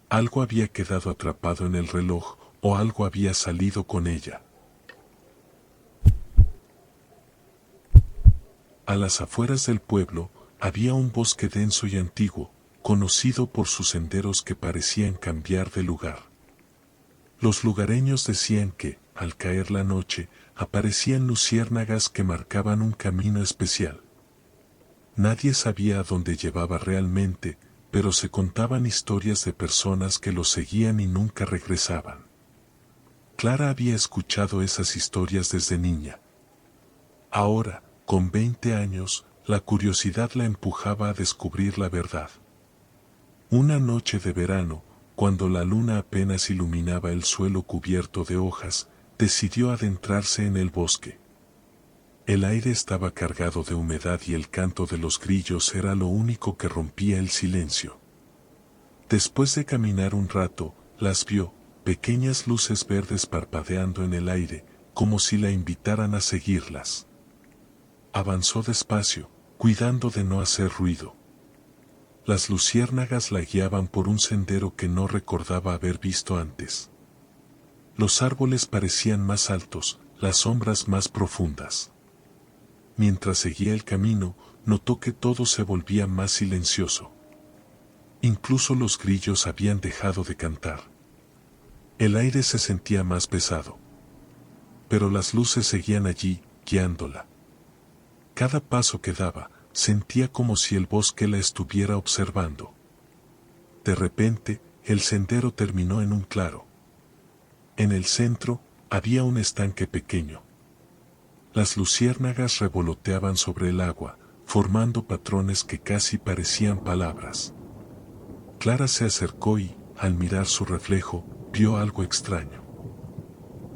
Algo había quedado atrapado en el reloj, o algo había salido con ella. A las afueras del pueblo, había un bosque denso y antiguo, conocido por sus senderos que parecían cambiar de lugar. Los lugareños decían que, al caer la noche, aparecían luciérnagas que marcaban un camino especial. Nadie sabía a dónde llevaba realmente, pero se contaban historias de personas que lo seguían y nunca regresaban. Clara había escuchado esas historias desde niña. Ahora, con 20 años, la curiosidad la empujaba a descubrir la verdad. Una noche de verano, cuando la luna apenas iluminaba el suelo cubierto de hojas, decidió adentrarse en el bosque. El aire estaba cargado de humedad y el canto de los grillos era lo único que rompía el silencio. Después de caminar un rato, las vio, pequeñas luces verdes parpadeando en el aire, como si la invitaran a seguirlas. Avanzó despacio, cuidando de no hacer ruido. Las luciérnagas la guiaban por un sendero que no recordaba haber visto antes. Los árboles parecían más altos, las sombras más profundas. Mientras seguía el camino, notó que todo se volvía más silencioso. Incluso los grillos habían dejado de cantar. El aire se sentía más pesado. Pero las luces seguían allí, guiándola. Cada paso que daba, sentía como si el bosque la estuviera observando. De repente, el sendero terminó en un claro. En el centro, había un estanque pequeño. Las luciérnagas revoloteaban sobre el agua, formando patrones que casi parecían palabras. Clara se acercó y, al mirar su reflejo, vio algo extraño.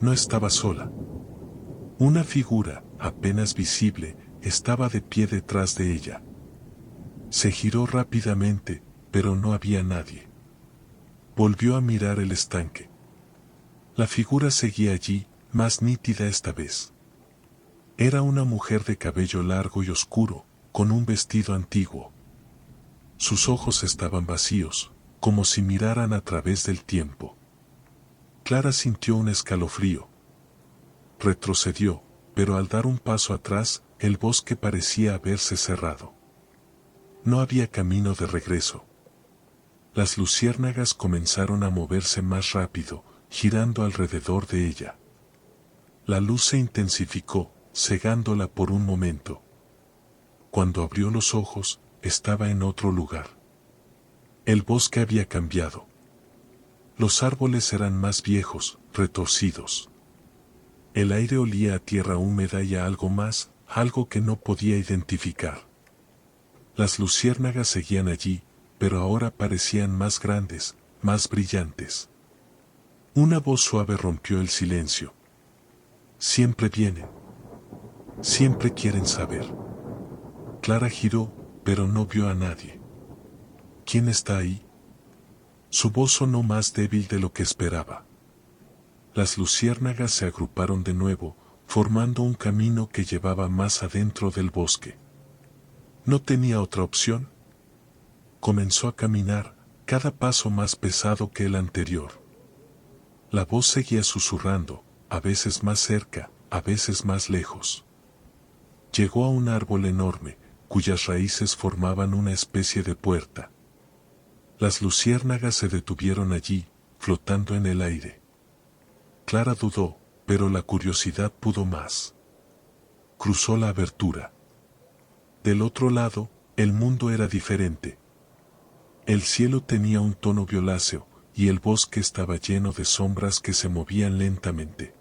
No estaba sola. Una figura, apenas visible, estaba de pie detrás de ella. Se giró rápidamente, pero no había nadie. Volvió a mirar el estanque. La figura seguía allí, más nítida esta vez. Era una mujer de cabello largo y oscuro, con un vestido antiguo. Sus ojos estaban vacíos, como si miraran a través del tiempo. Clara sintió un escalofrío. Retrocedió, pero al dar un paso atrás, el bosque parecía haberse cerrado. No había camino de regreso. Las luciérnagas comenzaron a moverse más rápido, girando alrededor de ella. La luz se intensificó, cegándola por un momento. Cuando abrió los ojos, estaba en otro lugar. El bosque había cambiado. Los árboles eran más viejos, retorcidos. El aire olía a tierra húmeda y a algo más, algo que no podía identificar. Las luciérnagas seguían allí, pero ahora parecían más grandes, más brillantes. Una voz suave rompió el silencio. Siempre vienen. Siempre quieren saber. Clara giró, pero no vio a nadie. ¿Quién está ahí? Su voz sonó más débil de lo que esperaba. Las luciérnagas se agruparon de nuevo, formando un camino que llevaba más adentro del bosque. No tenía otra opción. Comenzó a caminar, cada paso más pesado que el anterior. La voz seguía susurrando, a veces más cerca, a veces más lejos. Llegó a un árbol enorme, cuyas raíces formaban una especie de puerta. Las luciérnagas se detuvieron allí, flotando en el aire. Clara dudó, pero la curiosidad pudo más. Cruzó la abertura. Del otro lado, el mundo era diferente. El cielo tenía un tono violáceo, y el bosque estaba lleno de sombras que se movían lentamente.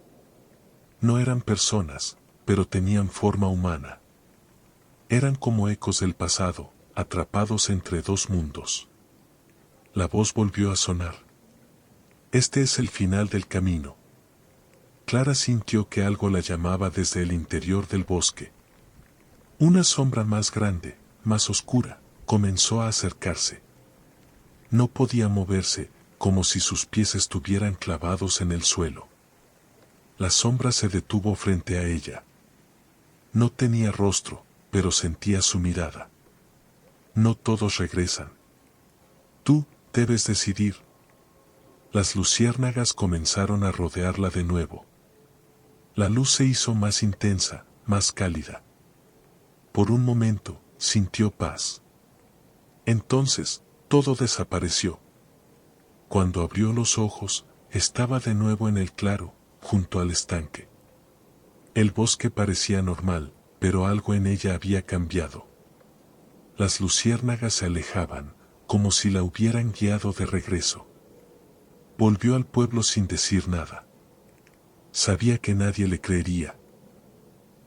No eran personas, pero tenían forma humana. Eran como ecos del pasado, atrapados entre dos mundos. La voz volvió a sonar. Este es el final del camino. Clara sintió que algo la llamaba desde el interior del bosque. Una sombra más grande, más oscura, comenzó a acercarse. No podía moverse, como si sus pies estuvieran clavados en el suelo. La sombra se detuvo frente a ella. No tenía rostro, pero sentía su mirada. No todos regresan. Tú debes decidir. Las luciérnagas comenzaron a rodearla de nuevo. La luz se hizo más intensa, más cálida. Por un momento, sintió paz. Entonces, todo desapareció. Cuando abrió los ojos, estaba de nuevo en el claro, junto al estanque. El bosque parecía normal, pero algo en ella había cambiado. Las luciérnagas se alejaban, como si la hubieran guiado de regreso. Volvió al pueblo sin decir nada. Sabía que nadie le creería.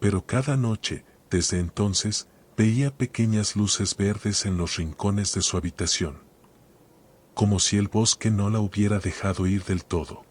Pero cada noche, desde entonces, veía pequeñas luces verdes en los rincones de su habitación. Como si el bosque no la hubiera dejado ir del todo.